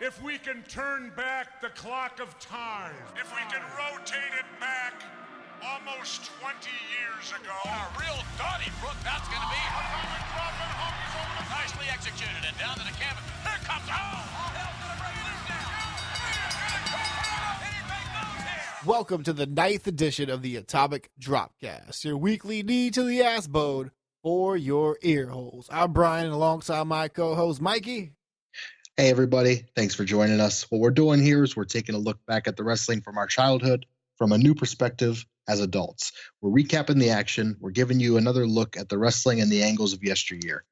if we can turn back the clock of time, if we can rotate it back almost 20 years ago. A real Donnybrook, that's going to be. Nicely executed and down to the canvas. Here comes, all hell's going to break loose now. Anything goes here. Welcome to the 9th edition of the Atomic Dropcast, your weekly knee to the ass bone for your ear holes. I'm Brian, alongside my co-host Mikey. Hey everybody, thanks for joining us. What we're doing here is we're taking a look back at the wrestling from our childhood from a new perspective as adults. We're recapping the action. We're giving you another look at the wrestling and the angles of yesteryear.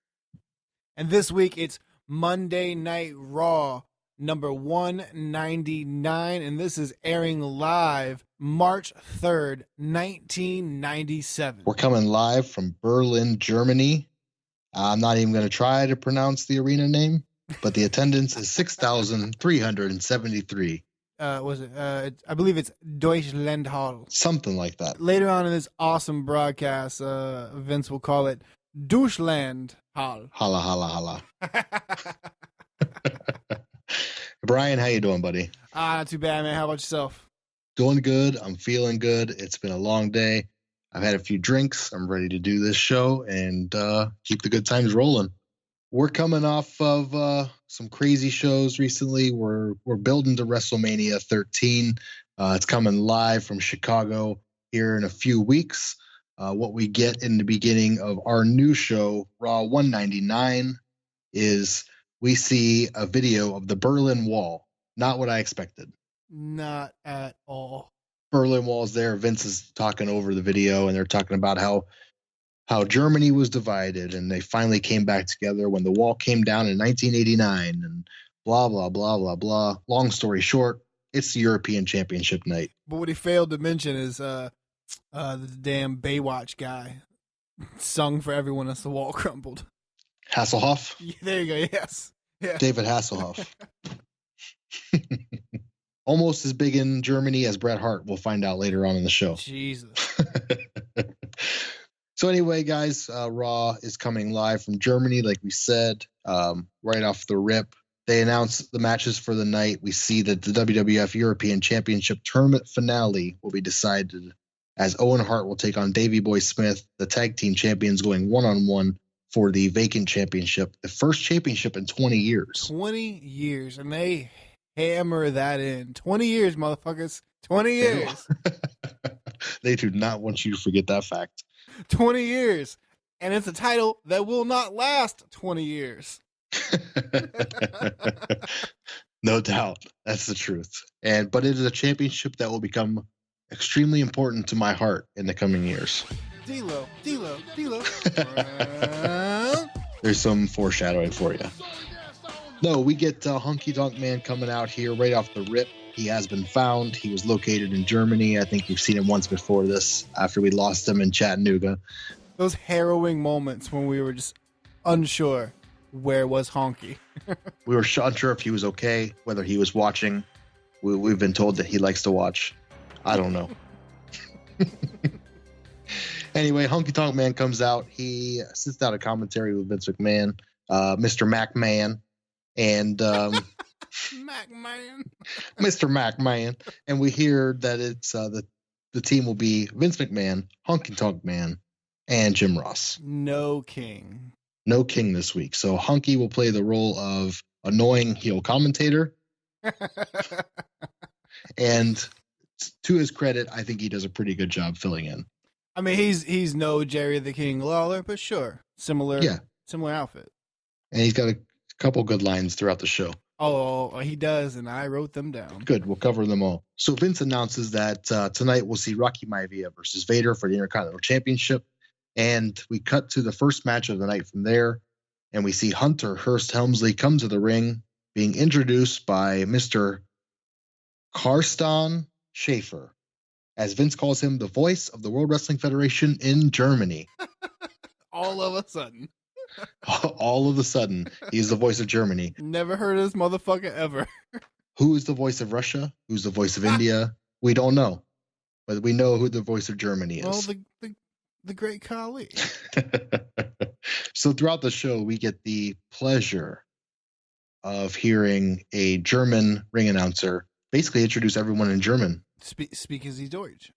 And this week it's Monday Night Raw number 199, and this is airing live March 3rd, 1997. We're coming live from Berlin, Germany. I'm not even going to try to pronounce the arena name, but the attendance is 6,373. I believe it's Deutschland Hall. Something like that. Later on in this awesome broadcast, Vince will call it Deutschland Hall. Holla, holla, holla. Brian, how you doing, buddy? Not too bad, man. How about yourself? Doing good. I'm feeling good. It's been a long day. I've had a few drinks. I'm ready to do this show and keep the good times rolling. We're coming off of some crazy shows recently. We're building to WrestleMania 13. It's coming live from Chicago here in a few weeks. What we get in the beginning of our new show, Raw 199, is we see a video of the Berlin Wall. Not what I expected. Not at all. Berlin Wall's there. Vince is talking over the video, and they're talking about how Germany was divided, and they finally came back together when the wall came down in 1989, and blah, blah, blah, blah, blah. Long story short, it's the European Championship night. But what he failed to mention is the damn Baywatch guy sung for everyone as the wall crumbled. Hasselhoff? There you go, yes. Yeah. David Hasselhoff. Almost as big in Germany as Bret Hart. We'll find out later on in the show. Jesus. So anyway, guys, Raw is coming live from Germany, like we said, right off the rip. They announced the matches for the night. We see that the WWF European Championship Tournament finale will be decided as Owen Hart will take on Davey Boy Smith, the tag team champions going one-on-one for the vacant championship, the first championship in 20 years. 20 years, and they hammer that in. 20 years, motherfuckers. 20 years. They do not want you to forget that fact. 20 years. And it's a title that will not last 20 years. No doubt. That's the truth. But it is a championship that will become extremely important to my heart in the coming years. D-Lo. There's some foreshadowing for you. No, we get Honky Tonk Man coming out here right off the rip. He has been found. He was located in Germany. I think you've seen him once before this, after we lost him in Chattanooga. Those harrowing moments when we were just unsure where was Honky. We were unsure if he was okay, whether he was watching. We've been told that he likes to watch. I don't know. Anyway, Honky Tonk Man comes out. He sits down a commentary with Vince McMahon, Mr. McMahon, and McMahon. Mr. McMahon. And we hear that it's the team will be Vince McMahon, Honky Tonk Man, and Jim Ross. No king. No king this week. So Honky will play the role of annoying heel commentator. And to his credit, I think he does a pretty good job filling in. I mean, he's no Jerry the King Lawler, but sure. Similar outfit. And he's got a couple good lines throughout the show. Oh, he does, and I wrote them down. Good, we'll cover them all. So Vince announces that tonight we'll see Rocky Maivia versus Vader for the Intercontinental Championship. And we cut to the first match of the night from there, and we see Hunter Hearst Helmsley come to the ring, being introduced by Mr. Carsten Schaefer, as Vince calls him the voice of the World Wrestling Federation in Germany. All of a sudden. All of a sudden, he's the voice of Germany. Never heard of this motherfucker ever. Who is the voice of Russia? Who's the voice of India? We don't know. But we know who the voice of Germany is. Well, the great Khali. So throughout the show, we get the pleasure of hearing a German ring announcer basically introduce everyone in German. Speaking Sie Deutsch.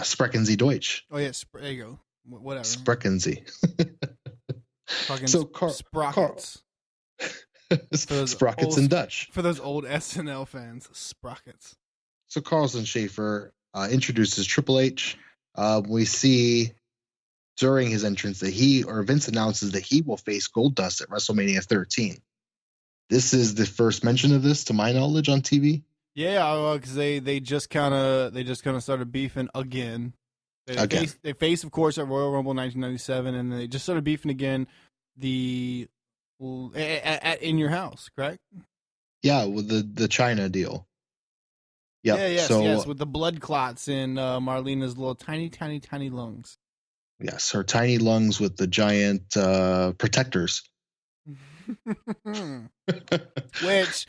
Sprechen Sie Deutsch. Oh, yes. There you go. Whatever. Sprechen Sie. Fucking So sprockets. Sprockets in Dutch. For those old SNL fans, sprockets. So Carlson Schaefer introduces Triple H. We see during his entrance that Vince announces that he will face Goldust at WrestleMania 13. This is the first mention of this, to my knowledge, on TV. Yeah, because they just kind of started beefing again. They faced, of course, at Royal Rumble 1997, and they just started beefing again. At In Your House, correct? Yeah, with the China deal. Yep. Yeah, yes, with the blood clots in Marlena's little tiny lungs. Yes, her tiny lungs with the giant protectors. Which,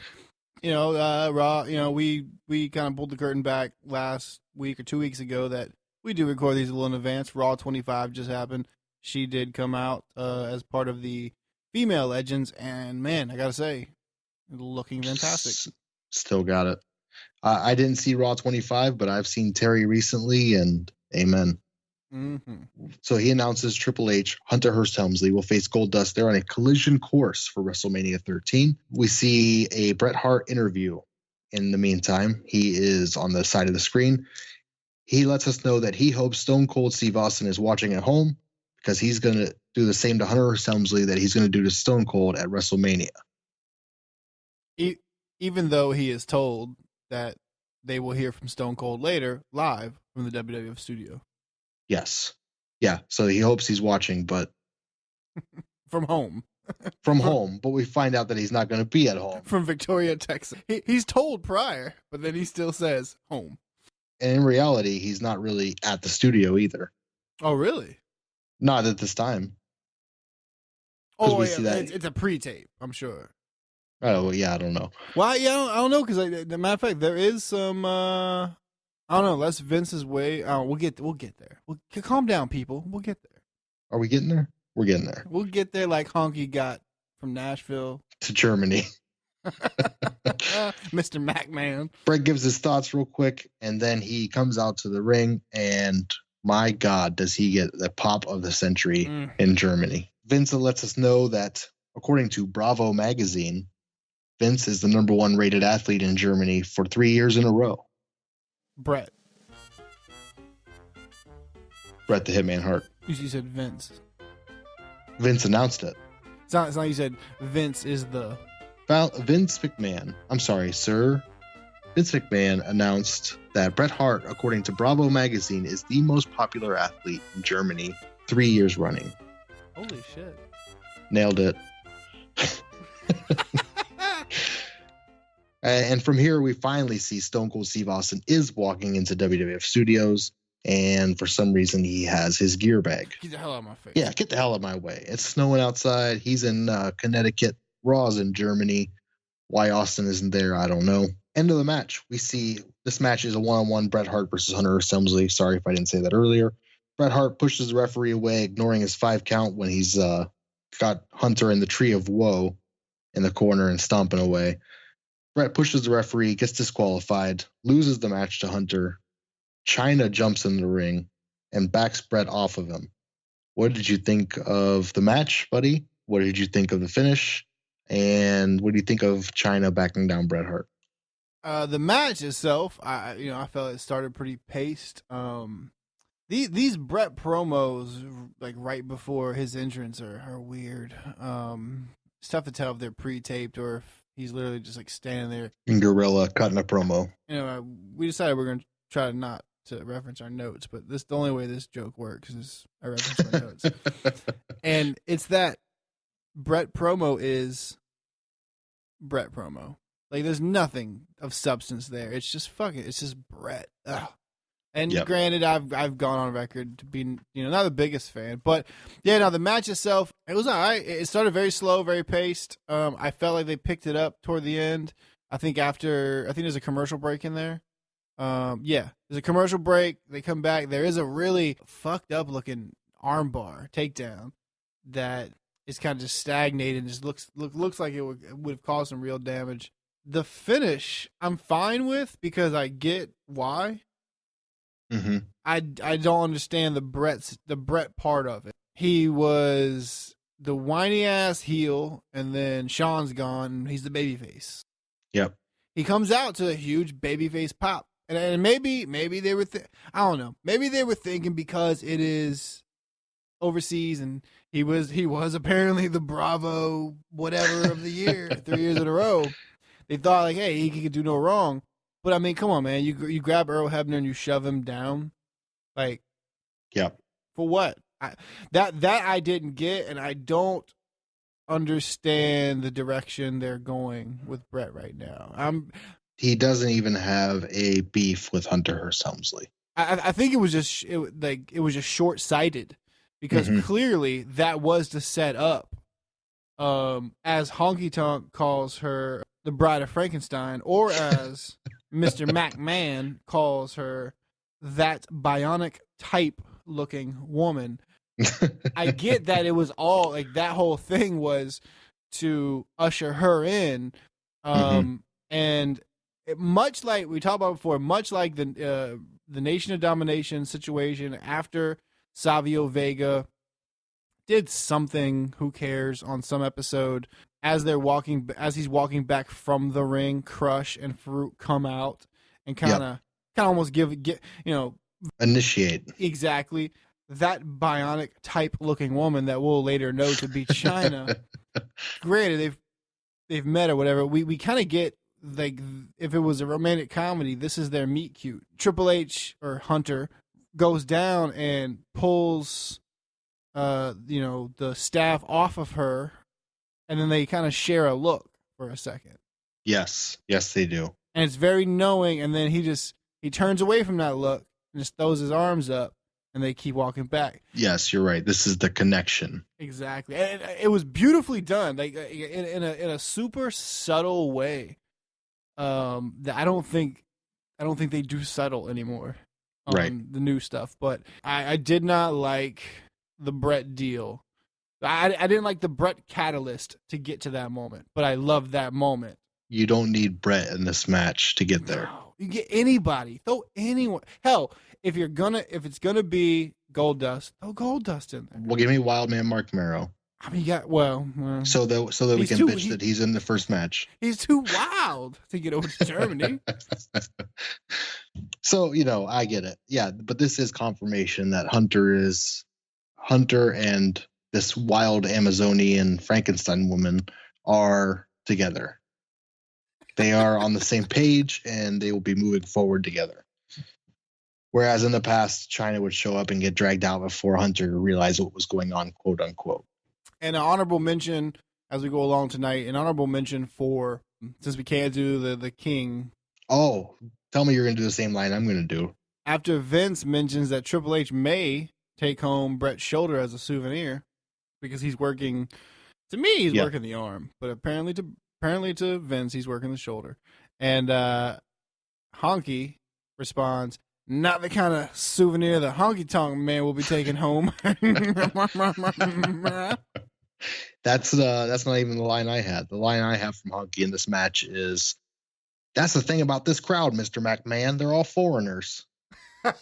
Raw, we kind of pulled the curtain back last week or 2 weeks ago that we do record these a little in advance. Raw 25 just happened. She did come out as part of the female legends, and man, I gotta say, looking fantastic. Still got it. I didn't see Raw 25, but I've seen Terry recently, and amen. Mm-hmm. So he announces Triple H, Hunter Hearst Helmsley will face Goldust. They're on a collision course for WrestleMania 13. We see a Bret Hart interview. In the meantime, he is on the side of the screen. He lets us know that he hopes Stone Cold Steve Austin is watching at home because he's going to do the same to Hunter Hearst Helmsley that he's going to do to Stone Cold at WrestleMania. Even though he is told that they will hear from Stone Cold later, live from the WWF studio. Yes. Yeah. So he hopes he's watching, but from home. From home, but we find out that he's not going to be at home. From Victoria, Texas. He's told prior, but then he still says home. And in reality, he's not really at the studio either. Oh, really? Not at this time. Oh, yeah. It's a pre-tape, I'm sure. Oh, yeah, I don't know. Well, yeah, I don't know, because the matter of fact, there is some, I don't know, that's Vince's way. We'll get there. Calm down, people. We'll get there. Are we getting there? We're getting there. We'll get there like Honky got from Nashville to Germany. Mr. McMahon. Bret gives his thoughts real quick, and then he comes out to the ring, and my God, does he get the pop of the century in Germany. Vince lets us know that, according to Bravo magazine, Vince is the #1 rated athlete in Germany for 3 years in a row. Bret the Hitman Hart. You said Vince. Vince announced it. It's not you said Vince is the... Vince McMahon. I'm sorry, sir. Vince McMahon announced that Bret Hart, according to Bravo magazine, is the most popular athlete in Germany 3 years running. Holy shit. Nailed it. And from here, we finally see Stone Cold Steve Austin is walking into WWF Studios, and for some reason, he has his gear bag. Get the hell out of my face. Yeah, get the hell out of my way. It's snowing outside. He's in Connecticut. Raw's in Germany. Why Austin isn't there, I don't know. End of the match. We see this match is a one-on-one Bret Hart versus Hunter Hearst Helmsley. Sorry if I didn't say that earlier. Bret Hart pushes the referee away, ignoring his 5 count when he's got Hunter in the Tree of Woe in the corner and stomping away. Bret pushes the referee, gets disqualified, loses the match to Hunter. Chyna jumps in the ring and backs Bret off of him. What did you think of the match, buddy? What did you think of the finish? And what do you think of Chyna backing down Bret Hart? The match itself, I felt it started pretty paced. These Bret promos, like right before his entrance, are weird. It's tough to tell if they're pre-taped or if he's literally just like standing there in gorilla cutting a promo. We decided we're going to try not to reference our notes, but the only way this joke works is I reference my notes. And it's that Bret promo is Bret promo. Like, there's nothing of substance there. It's just it's just Bret. Ugh. And Granted, I've gone on record to be, not the biggest fan, but yeah, no, the match itself, it was all right. It started very slow, very paced. I felt like they picked it up toward the end. I think there's a commercial break in there. There's a commercial break. They come back. There is a really fucked up looking armbar takedown that is kind of just stagnated and just looks like it would have caused some real damage. The finish I'm fine with because I get why. Mm-hmm. I don't understand the Brett part of it. He was the whiny ass heel, and then Sean's gone, and he's the babyface. Yep. He comes out to a huge babyface pop, and maybe they were I don't know. Maybe they were thinking because it is overseas, and he was apparently the Bravo whatever of the year 3 years in a row. They thought like, hey, he could do no wrong. But I mean, come on, man. You grab Earl Hebner and you shove him down, like, yep. For what? That I didn't get, and I don't understand the direction they're going with Brett right now. He doesn't even have a beef with Hunter Hearst Helmsley. I think it was just short sighted because clearly that was to set up, as Honky Tonk calls her, the Bride of Frankenstein, or as Mr. McMahon calls her, that bionic type looking woman. I get that it was all like that whole thing was to usher her in, and much like we talked about before, much like the Nation of Domination situation after Savio Vega did something, who cares, on some episode, as he's walking back from the ring, Crush and Farouk come out and kind of almost get initiate exactly that bionic type looking woman that we'll later know to be China. Granted, they've met or whatever. We kind of get like, if it was a romantic comedy, this is their meet cute. Triple H or Hunter goes down and pulls the staff off of her, and then they kind of share a look for a second. Yes, they do. And it's very knowing, and then he turns away from that look and just throws his arms up, and they keep walking back. Yes, you're right. This is the connection. Exactly. And it was beautifully done, like in a super subtle way. That I don't think they do subtle anymore on right. the new stuff. But I did not like the Brett deal. I didn't like the Brett catalyst to get to that moment, but I loved that moment. You don't need Brett in this match to get there. No, you get anybody, throw anyone. Hell, if it's gonna be Goldust, throw Goldust in there. Well, give me Wildman Mark Marrow. I mean, so that we can bitch that he's in the first match. He's too wild to get over to Germany. So, I get it. Yeah, but this is confirmation that Hunter and this wild Amazonian Frankenstein woman are together. They are on the same page, and they will be moving forward together. Whereas in the past, China would show up and get dragged out before Hunter realized what was going on, quote unquote. And an honorable mention as we go along tonight, an honorable mention for, since we can't do the King. Oh, tell me you're going to do the same line I'm going to do. After Vince mentions that Triple H may take home Brett's shoulder as a souvenir because he's working, to me, he's working the arm, but apparently to Vince, he's working the shoulder. And Honky responds, not the kind of souvenir the Honky Tonk Man will be taking home. That's not even the line I had. The line I have from Honky in this match is, that's the thing about this crowd, Mr. McMahon. They're all foreigners. Holy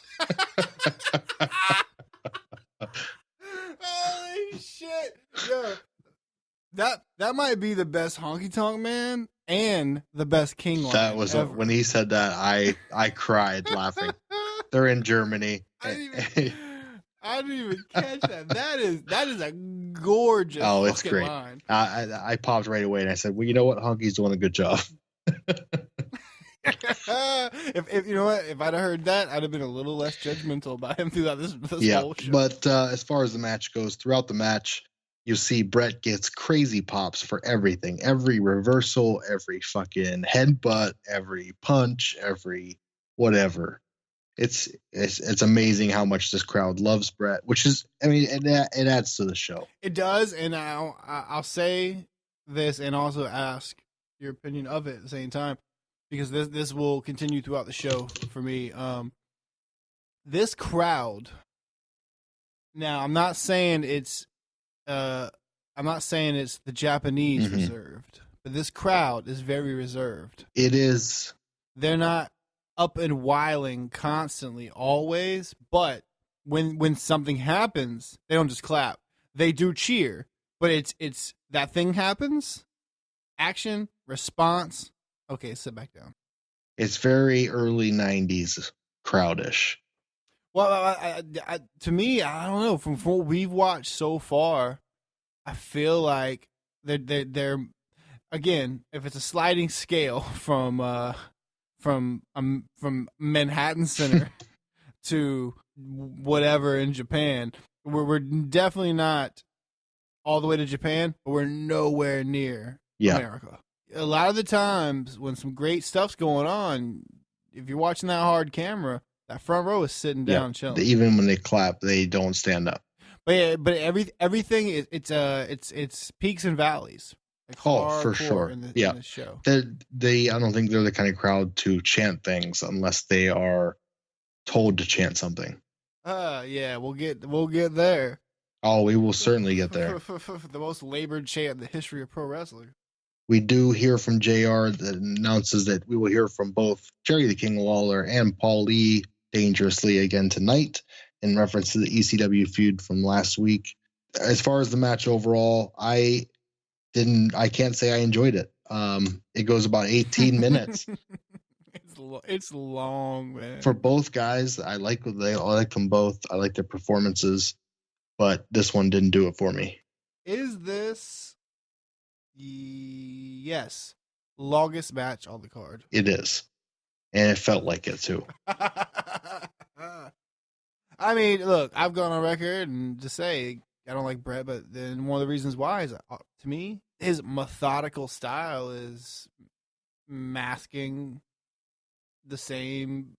shit. Yo, that might be the best Honky Tonk Man and the best King line. That was when he said that, I cried laughing. They're in Germany. I didn't even catch that. That is a gorgeous. Oh, it's great. Line. I popped right away and I said, well, you know what? Honky's doing a good job. if you know what, if I'd have heard that, I'd have been a little less judgmental about him throughout this whole show. But as far as the match goes, throughout the match, you see Brett gets crazy pops for everything, every reversal, every fucking headbutt, every punch, every whatever. It's amazing how much this crowd loves Brett, which is, I mean, it adds to the show. It does, and I'll say this and also ask your opinion of it at the same time, because this will continue throughout the show for me. This crowd. Now, I'm not saying I'm not saying it's the Japanese Mhm. reserved, but this crowd is very reserved. It is. They're not up and wiling constantly, always, but when something happens, they don't just clap. They do cheer, but it's that thing happens, action, response. Okay, sit back down. It's very early 90s crowdish. Well, to me, I don't know. From what we've watched so far, I feel like they're again, if it's a sliding scale from Manhattan Center to whatever in Japan, we're definitely not all the way to Japan, but we're nowhere near Yeah. America. A lot of the times when some great stuff's going on, if you're watching that hard camera, that front row is sitting down chilling. Even when they clap, they don't stand up. But yeah, but everything is it's peaks and valleys. Like Oh, for hardcore sure. in Yeah. this show. They I don't think they're the kind of crowd to chant things unless they are told to chant something. Yeah, we'll get there. Oh, we will certainly get there. The most labored chant in the history of pro wrestling. We do hear from JR that announces that we will hear from both Jerry the King Lawler and Paul Lee dangerously again tonight in reference to the ECW feud from last week. As far as the match overall, I can't say I enjoyed it. It goes about 18 minutes. It's long, man. For both guys, I like them both. I like their performances, but this one didn't do it for me. Is this yes, longest match on the card? It is. And it felt like it too. I mean, look, I've gone on record and to say I don't like Bret, but then one of the reasons why is to me his methodical style is masking the same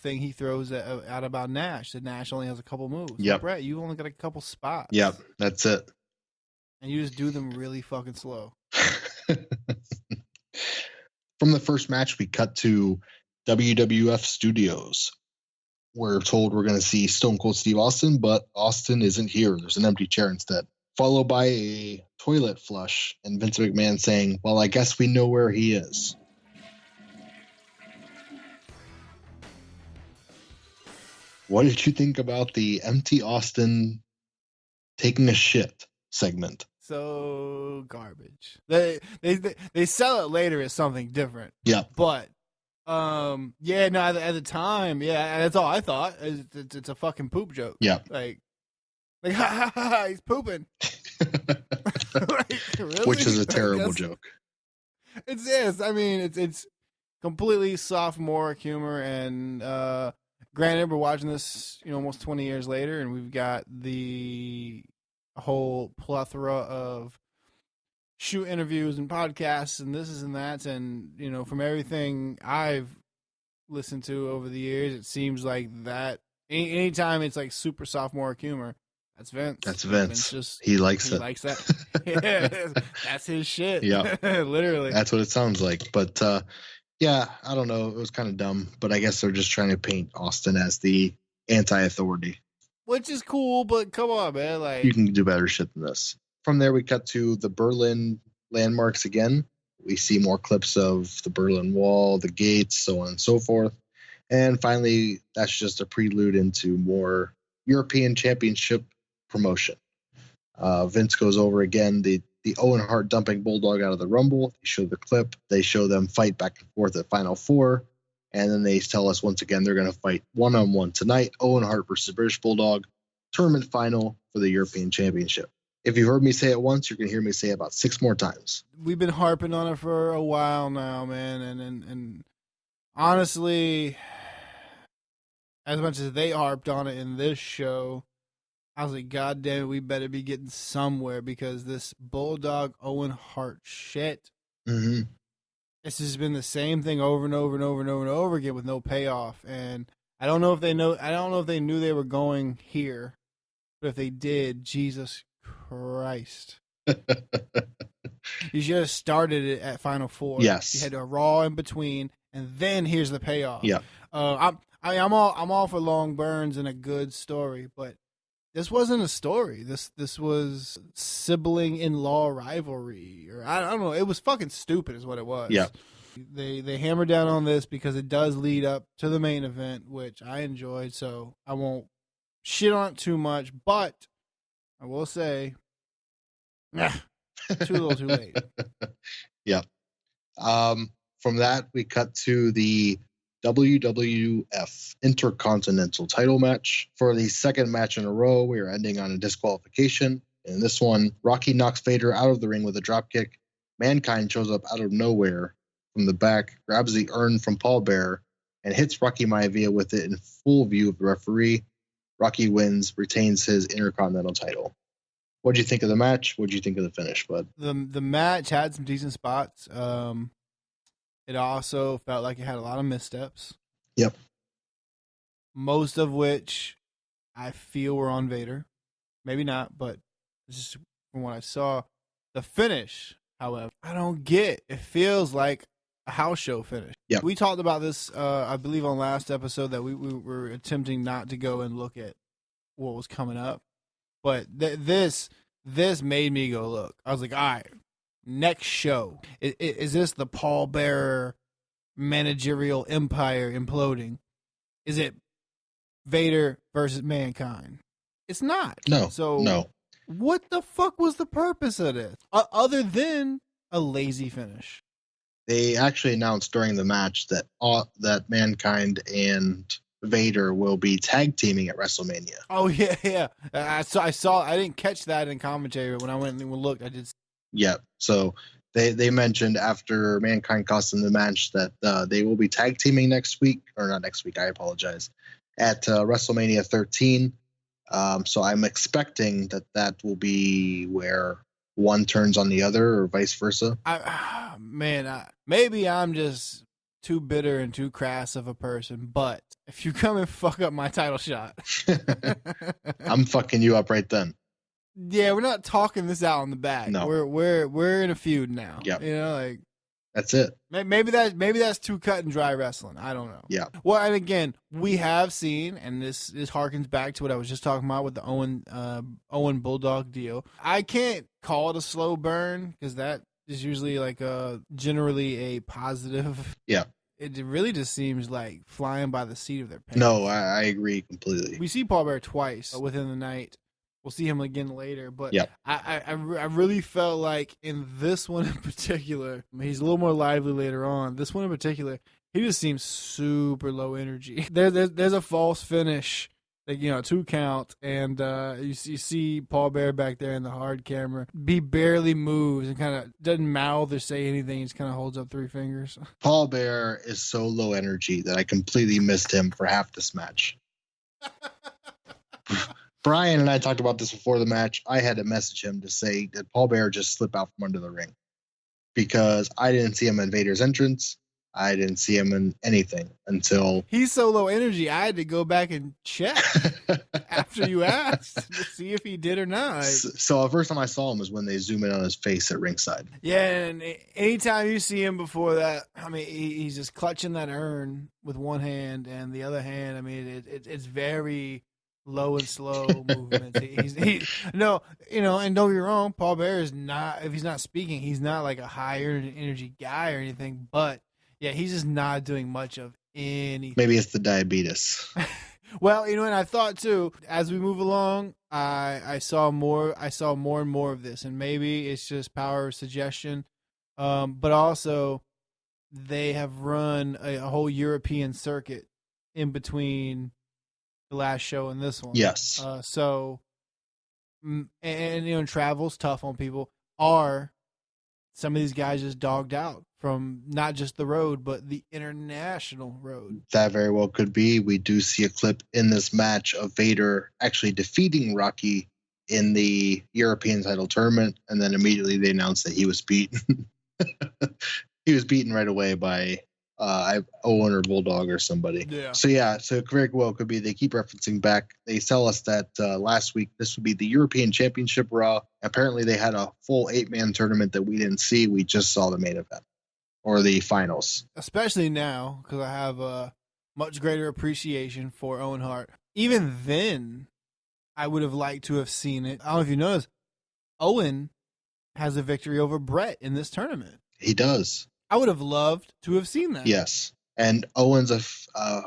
thing he throws out about Nash. That Nash only has a couple moves. Yep. With Bret, you only got a couple spots. Yep, that's it. And you just do them really fucking slow. From the first match, we cut to WWF Studios. We're told we're going to see Stone Cold Steve Austin, but Austin isn't here. There's an empty chair instead. Followed by a toilet flush and Vince McMahon saying, well, I guess we know where he is. What did you think about the empty Austin taking a shit segment? So garbage. They sell it later as something different. Yeah. But yeah, no, at the time, yeah, that's all I thought. It's a fucking poop joke. Yeah. Like ha ha ha, he's pooping. Like, really? Which is a terrible Like, joke. It is. I mean, it's completely sophomoric humor, and granted, we're watching this, almost 20 years later, and we've got the whole plethora of shoot interviews and podcasts and this and that, and from everything I've listened to over the years, it seems like that anytime it's like super sophomoric humor, that's Vince. That's Vince. Just he likes he it. likes that. Yeah, that's his shit. Yeah. Literally. That's what it sounds like. But yeah, I don't know. It was kind of dumb, but I guess they're just trying to paint Austin as the anti-authority. Which is cool, but come on, man. Like, You can do better shit than this. From there, we cut to the Berlin landmarks again. We see more clips of the Berlin Wall, the gates, so on and so forth. And finally, that's just a prelude into more European Championship promotion. Vince goes over again the Owen Hart dumping Bulldog out of the Rumble. They show the clip. They show them fight back and forth at Final Four. And then they tell us once again they're going to fight one-on-one tonight. Owen Hart versus British Bulldog. Tournament final for the European Championship. If you've heard me say it once, you're going to hear me say it about 6 more times. we've been harping on it for a while now, man, and honestly, as much as they harped on it in this show, I was like, God damn it, we better be getting somewhere, because this Bulldog Owen Hart shit, Mm-hmm. this has been the same thing over and over and over and over and over again with no payoff. And I don't know if they knew they were going here, but if they did, Jesus Christ. You should have started it at Final Four. Yes. You had a Raw in between, and then here's the payoff. Yeah. I'm all for long burns and a good story, but this wasn't a story. This was sibling in-law rivalry, or I don't know. It was fucking stupid, is what it was. Yeah. They hammered down on this because it does lead up to the main event, which I enjoyed. So I won't shit on it too much, but I will say, too little, too late. Yep. From that, we cut to the WWF Intercontinental title match. For the second match in a row, we are ending on a disqualification. In this one, Rocky knocks Vader out of the ring with a dropkick. Mankind shows up out of nowhere from the back, grabs the urn from Paul Bearer, and hits Rocky Maivia with it in full view of the referee. Rocky wins, retains his Intercontinental title. What do you think of the match? What do you think of the finish, bud? The match had some decent spots. It also felt like it had a lot of missteps. Yep. Most of which I feel were on Vader. Maybe not, but just from what I saw. The finish, however, I don't get. It feels like a house show finish. Yep. We talked about this, I believe, on last episode that we were attempting not to go and look at what was coming up. But this made me go look. I was like, all right, next show. Is this the Paul Bearer managerial empire imploding? Is it Vader versus Mankind? It's not. No. So no. What the fuck was the purpose of this? Other than a lazy finish. They actually announced during the match that that Mankind and Vader will be tag teaming at WrestleMania. Oh yeah. I saw. I didn't catch that in commentary, but when I went and looked, I did. Yeah. So they mentioned after Mankind cost them the match that they will be tag teaming next week, or not next week. I apologize. At WrestleMania 13. So I'm expecting that will be where one turns on the other, or vice versa. Maybe I'm just too bitter and too crass of a person, but if you come and fuck up my title shot, I'm fucking you up right then. Yeah, we're not talking this out on the back. No. We're in a feud now. Yeah. You know, like that's it. Maybe that's too cut and dry wrestling. I don't know. Yeah. Well, and again, we have seen, and this harkens back to what I was just talking about with the Owen Bulldog deal. I can't call it a slow burn because that is usually like generally a positive. Yeah. It really just seems like flying by the seat of their pants. No, I agree completely. We see Paul Bearer twice within the night. We'll see him again later, but yep. I really felt like in this one in particular, he's a little more lively later on. This one in particular, he just seems super low energy. There's a false finish, like 2 count, and you see Paul Bearer back there in the hard camera. He barely moves and kind of doesn't mouth or say anything. He just kind of holds up 3 fingers. Paul Bearer is so low energy that I completely missed him for half this match. Brian and I talked about this before the match. I had to message him to say that Paul Bearer just slip out from under the ring because I didn't see him in Vader's entrance. I didn't see him in anything until he's so low energy. I had to go back and check after you asked to see if he did or not. So the first time I saw him was when they zoom in on his face at ringside. Yeah, and anytime you see him before that, I mean, he's just clutching that urn with one hand and the other hand. I mean, it's very low and slow movements. And don't get me wrong, Paul Bearer is not, if he's not speaking, he's not like a higher energy guy or anything, but yeah, he's just not doing much of anything. Maybe it's the diabetes. Well, and I thought too, as we move along, I saw more and more of this, and maybe it's just power of suggestion, but also they have run a whole European circuit in between the last show and this one. Yes. So, and travel's tough on people. Are some of these guys just dogged out from not just the road, but the international road? That very well could be. We do see a clip in this match of Vader actually defeating Rocky in the European title tournament, and then immediately they announced that he was beaten. He was beaten right away by Owen or Bulldog or somebody. Yeah. So it very well could be. They keep referencing back. They tell us that last week this would be the European Championship Raw. Apparently they had a full 8-man tournament that we didn't see. We just saw the main event or the finals. Especially now, because I have a much greater appreciation for Owen Hart. Even then, I would have liked to have seen it. I don't know if you noticed, Owen has a victory over Brett in this tournament. He does. I would have loved to have seen that. Yes. And Owen's a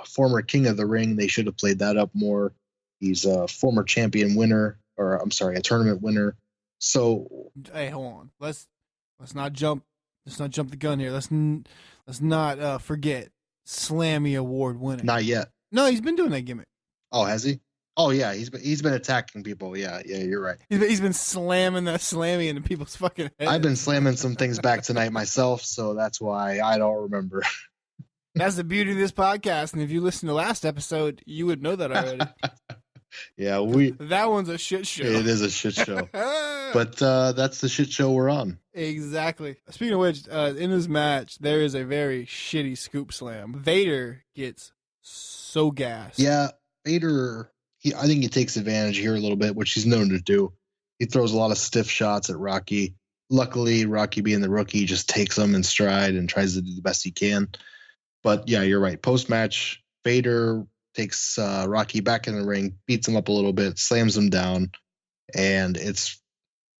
former King of the Ring. They should have played that up more. He's a former champion winner, or I'm sorry, a tournament winner. So, hey, hold on. Let's not jump. Let's not jump the gun here. Let's not forget Slammy Award winner. not yet. No, he's been doing that gimmick. Oh, has he? Oh, yeah. He's been attacking people. Yeah, you're right. He's been slamming that Slammy into people's fucking heads. I've been slamming some things back tonight myself, so that's why I don't remember. That's the beauty of this podcast. And if you listen to last episode, you would know that already. Yeah, that one's a shit show. It is a shit show. But that's the shit show we're on. Exactly. Speaking of which, in this match, there is a very shitty scoop slam. Vader gets so gassed. Yeah, Vader, I think he takes advantage here a little bit, which he's known to do. He throws a lot of stiff shots at Rocky. Luckily, Rocky being the rookie just takes them in stride and tries to do the best he can. But yeah, you're right. Post-match, Vader takes Rocky back in the ring, beats him up a little bit, slams him down, and it's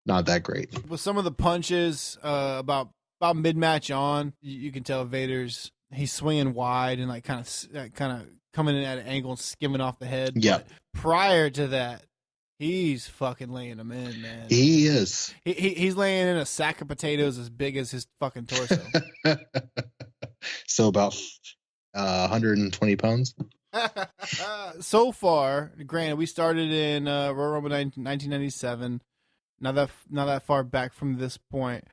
not that great. With some of the punches about mid-match on, you can tell he's swinging wide and like kind of coming in at an angle and skimming off the head. Yeah. But prior to that, he's fucking laying them in, man. He is. He's laying in a sack of potatoes as big as his fucking torso. So about 120 pounds. So far, granted, we started in Royal Rumble 1997. Not that far back from this point.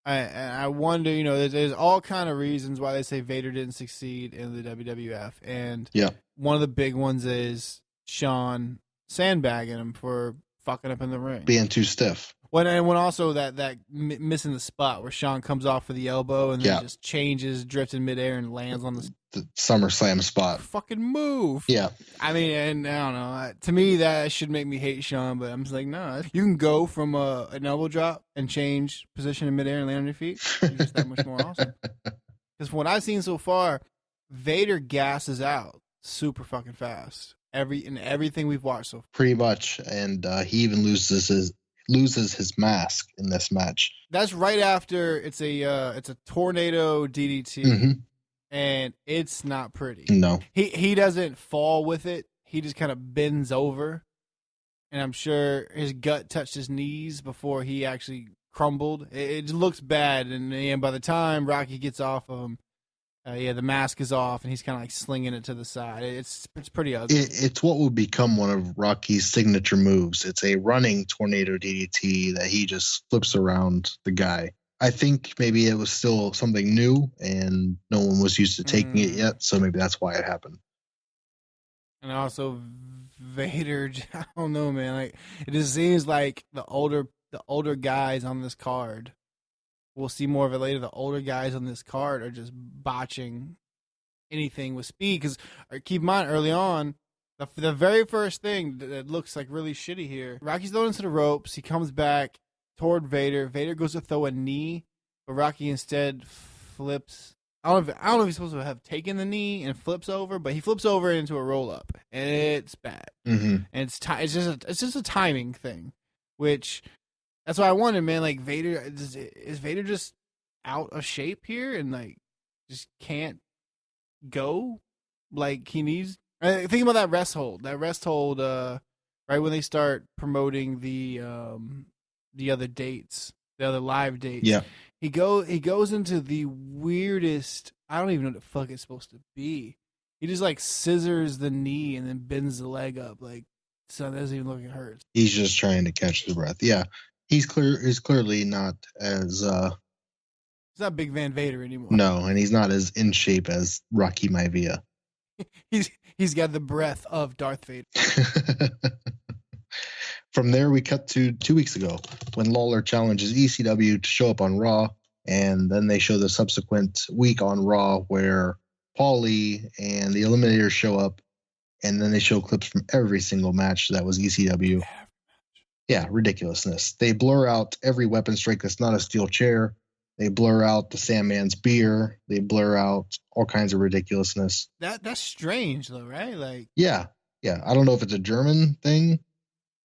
I wonder, there's all kind of reasons why they say Vader didn't succeed in the WWF, and yeah, one of the big ones is Shawn sandbagging him for fucking up in the ring, being too stiff. When also that missing the spot where Shawn comes off for the elbow and then just changes, drifts in midair and lands on the SummerSlam spot. Fucking move. Yeah. I mean, and I don't know. To me, that should make me hate Shawn, but I'm just like, no. You can go from an elbow drop and change position in midair and land on your feet. You're just that much more awesome. Because from what I've seen so far, Vader gasses out super fucking fast. Everything we've watched so far. Pretty much, and he even loses his mask in this match. That's right after it's a tornado DDT. Mm-hmm. And it's not pretty. No. He doesn't fall with it. He just kind of bends over. And I'm sure his gut touched his knees before he actually crumbled. It looks bad. And by the time Rocky gets off of him, the mask is off and he's kind of like slinging it to the side. It's pretty ugly. It's what would become one of Rocky's signature moves. It's a running tornado DDT that he just flips around the guy. I think maybe it was still something new and no one was used to taking it yet, so maybe that's why it happened. And also Vader, I don't know, man. Like it just seems like the older guys on this card, we'll see more of it later. The older guys on this card are just botching anything with speed. Because keep in mind, early on, the very first thing that looks like really shitty here, Rocky's thrown into the ropes. He comes back toward Vader. Vader goes to throw a knee, but Rocky instead flips. I don't know if he's supposed to have taken the knee and flips over, but he flips over into a roll up, and it's bad. Mm-hmm. And it's just a timing thing, which that's why I wondered, man. Like Vader is Vader just out of shape here and like just can't go like he needs. Think about that rest hold. Right when they start promoting the other dates, the other live dates. Yeah. He goes into the weirdest, I don't even know what the fuck it's supposed to be. He just like scissors the knee and then bends the leg up like so it doesn't even look like it hurts. He's just trying to catch his breath. Yeah. He's clearly not as He's not Big Van Vader anymore. No, and he's not as in shape as Rocky Maivia. He's got the breath of Darth Vader. From there, we cut to 2 weeks ago when Lawler challenges ECW to show up on Raw, and then they show the subsequent week on Raw where Paulie and the Eliminators show up, and then they show clips from every single match that was ECW. Yeah, ridiculousness. They blur out every weapon strike that's not a steel chair. They blur out the Sandman's beer. They blur out all kinds of ridiculousness. That's strange though, right? Like yeah. I don't know if it's a German thing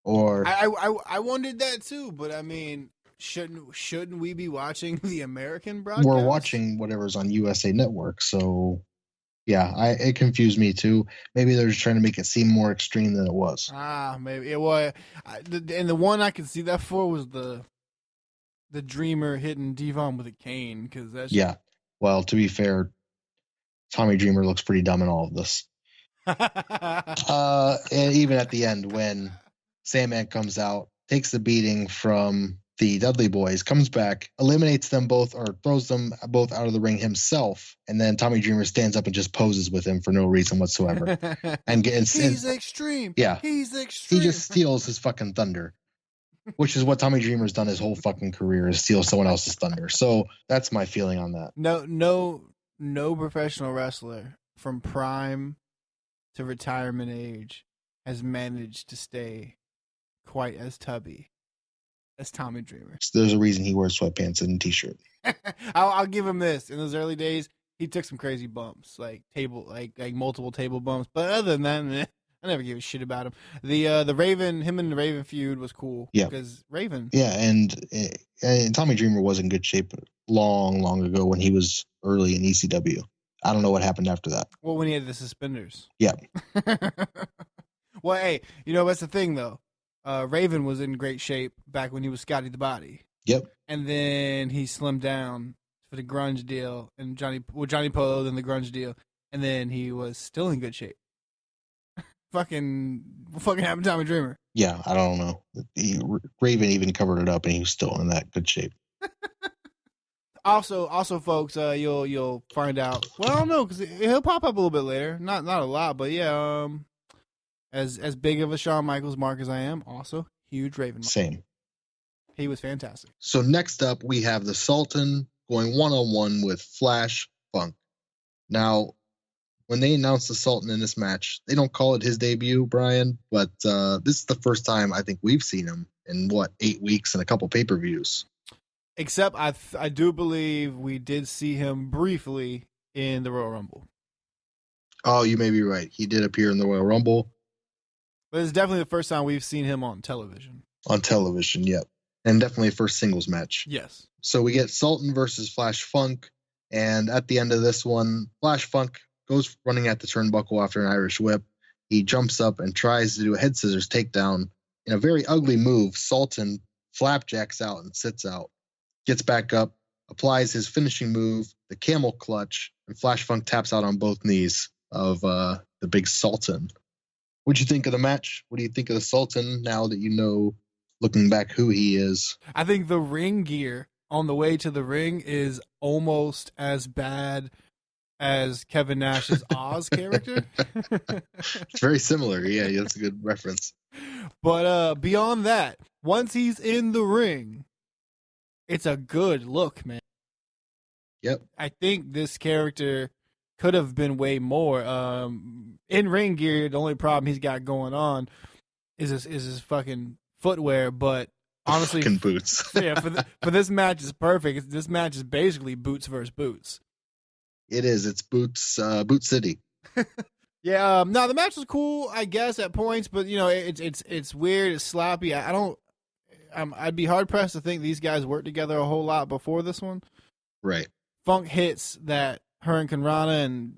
Or I wondered that too, but I mean, shouldn't we be watching the American broadcast? we're watching whatever's on USA Network. So, yeah, it confused me too. Maybe they're just trying to make it seem more extreme than it was. Maybe it was. And the one I could see that for was the Dreamer hitting Devon with a cane, because that's Yeah. Well, to be fair, Tommy Dreamer looks pretty dumb in all of this. And even at the end, when Sandman comes out, takes the beating from the Dudley Boys, comes back, eliminates them both, or throws them both out of the ring himself, and then Tommy Dreamer stands up and just poses with him for no reason whatsoever. He's extreme. Yeah. He's extreme. He just steals his fucking thunder, which is what Tommy Dreamer's done his whole fucking career, is steal someone else's thunder. So that's my feeling on that. No professional wrestler from prime to retirement age has managed to stay quite as tubby as Tommy Dreamer. There's a reason he wears sweatpants and a t-shirt. I'll give him this. In those early days, he took some crazy bumps, like multiple table bumps. But other than that, meh, I never gave a shit about him. The Raven, him and the Raven feud was cool. Yeah, because Raven. Yeah, and Tommy Dreamer was in good shape long ago when he was early in ECW. I don't know what happened after that. Well, when he had the suspenders. Yeah. Well, hey, that's the thing though. Raven was in great shape back when he was Scotty the Body. Yep. And then he slimmed down for the grunge deal, and Johnny Polo, then the grunge deal, and then he was still in good shape. fucking happened to Tommy Dreamer. Yeah, I don't know. Raven even covered it up, and he was still in that good shape. Also, folks, you'll find out. Well, I don't know, because he'll pop up a little bit later. Not a lot, but yeah. As big of a Shawn Michaels mark as I am, also huge Raven mark. Same. He was fantastic. So next up, we have the Sultan going one-on-one with Flash Funk. Now, when they announced the Sultan in this match, they don't call it his debut, Brian, but this is the first time I think we've seen him in 8 weeks and a couple pay-per-views. Except I do believe we did see him briefly in the Royal Rumble. Oh, you may be right. He did appear in the Royal Rumble. But it's definitely the first time we've seen him on television. On television, yep. And definitely first singles match. Yes. So we get Sultan versus Flash Funk. And at the end of this one, Flash Funk goes running at the turnbuckle after an Irish whip. He jumps up and tries to do a head scissors takedown. In a very ugly move, Sultan flapjacks out and sits out. Gets back up, applies his finishing move, the camel clutch, and Flash Funk taps out on both knees of the big Sultan. What'd you think of the match? What do you think of the Sultan now that you know, looking back, who he is? I think the ring gear on the way to the ring is almost as bad as Kevin Nash's Oz character. It's very similar. Yeah, that's a good reference. But beyond that, once he's in the ring, it's a good look, man. Yep. I think this character could have been way more. In ring gear, the only problem he's got going on is his fucking footwear. But honestly, fucking boots. Yeah, for this match is perfect. This match is basically boots versus boots. It is. It's boots. Boot City. Yeah. No, the match was cool, I guess, at points, but it's weird. It's sloppy. I'd be hard pressed to think these guys worked together a whole lot before this one. Right. Funk hits that Hurricane Rana and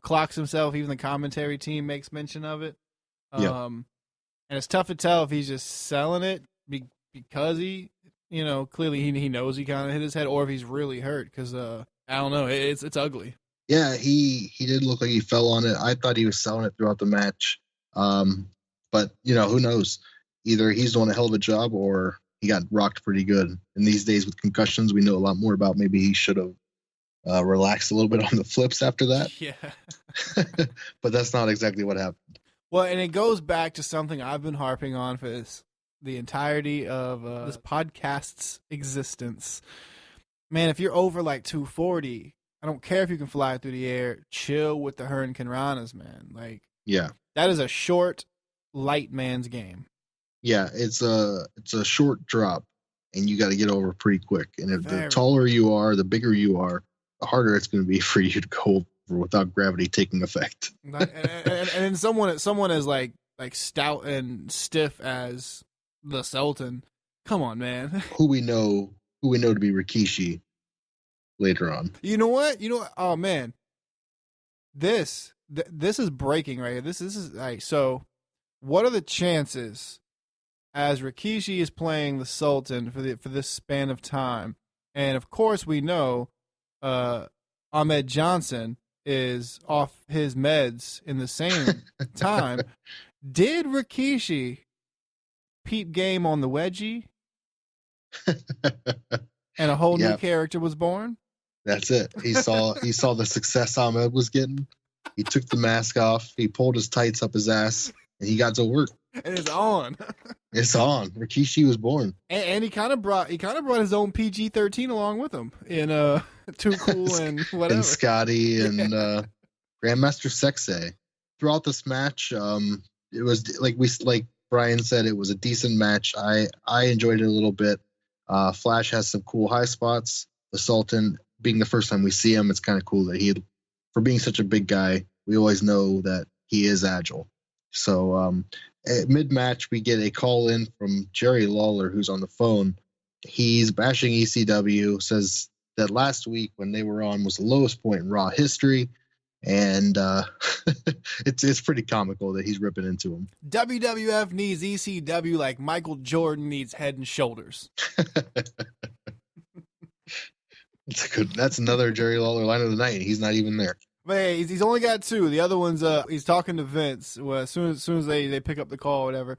clocks himself. Even the commentary team makes mention of it. And it's tough to tell if he's just selling it because he, clearly he knows he kind of hit his head, or if he's really hurt. Because I don't know, it's ugly. Yeah, he did look like he fell on it. I thought he was selling it throughout the match. But who knows? Either he's doing a hell of a job or he got rocked pretty good. And these days with concussions, we know a lot more about. Maybe he should have relaxed a little bit on the flips after that. Yeah. But that's not exactly what happened. Well, and it goes back to something I've been harping on for the entirety of this podcast's existence. Man, if you're over like 240, I don't care if you can fly through the air, chill with the Hurricane Ranas, man. Like, yeah, that is a short, light man's game. Yeah, it's a short drop, and you got to get over pretty quick. And if the taller you are, the bigger you are, the harder it's going to be for you to go over without gravity taking effect. and someone as like stout and stiff as the Sultan. Come on, man. who we know to be Rikishi later on. You know what? Oh man, this is breaking right here. This is like, so. What are the chances, as Rikishi is playing the Sultan for this span of time, and of course we know, Ahmed Johnson is off his meds in the same time. Did Rikishi peep game on the wedgie? And a whole new character was born? That's it. He saw the success Ahmed was getting. He took the mask off. He pulled his tights up his ass, and he got to work. And it's on. It's on. Rikishi was born. And he kind of brought his own PG-13 along with him in Too Cool and whatever. And Scotty and Grandmaster Sexay. Throughout this match, it was like Brian said, it was a decent match. I enjoyed it a little bit. Flash has some cool high spots. The Sultan, being the first time we see him, it's kind of cool that for being such a big guy, we always know that he is agile. So at mid-match, we get a call in from Jerry Lawler, who's on the phone. He's bashing ECW, says that last week when they were on was the lowest point in Raw history, and it's pretty comical that he's ripping into him. WWF needs ECW like Michael Jordan needs Head and Shoulders. That's another Jerry Lawler line of the night. He's not even there. But hey, he's only got two. The other one's he's talking to Vince. Well, as soon as they pick up the call or whatever.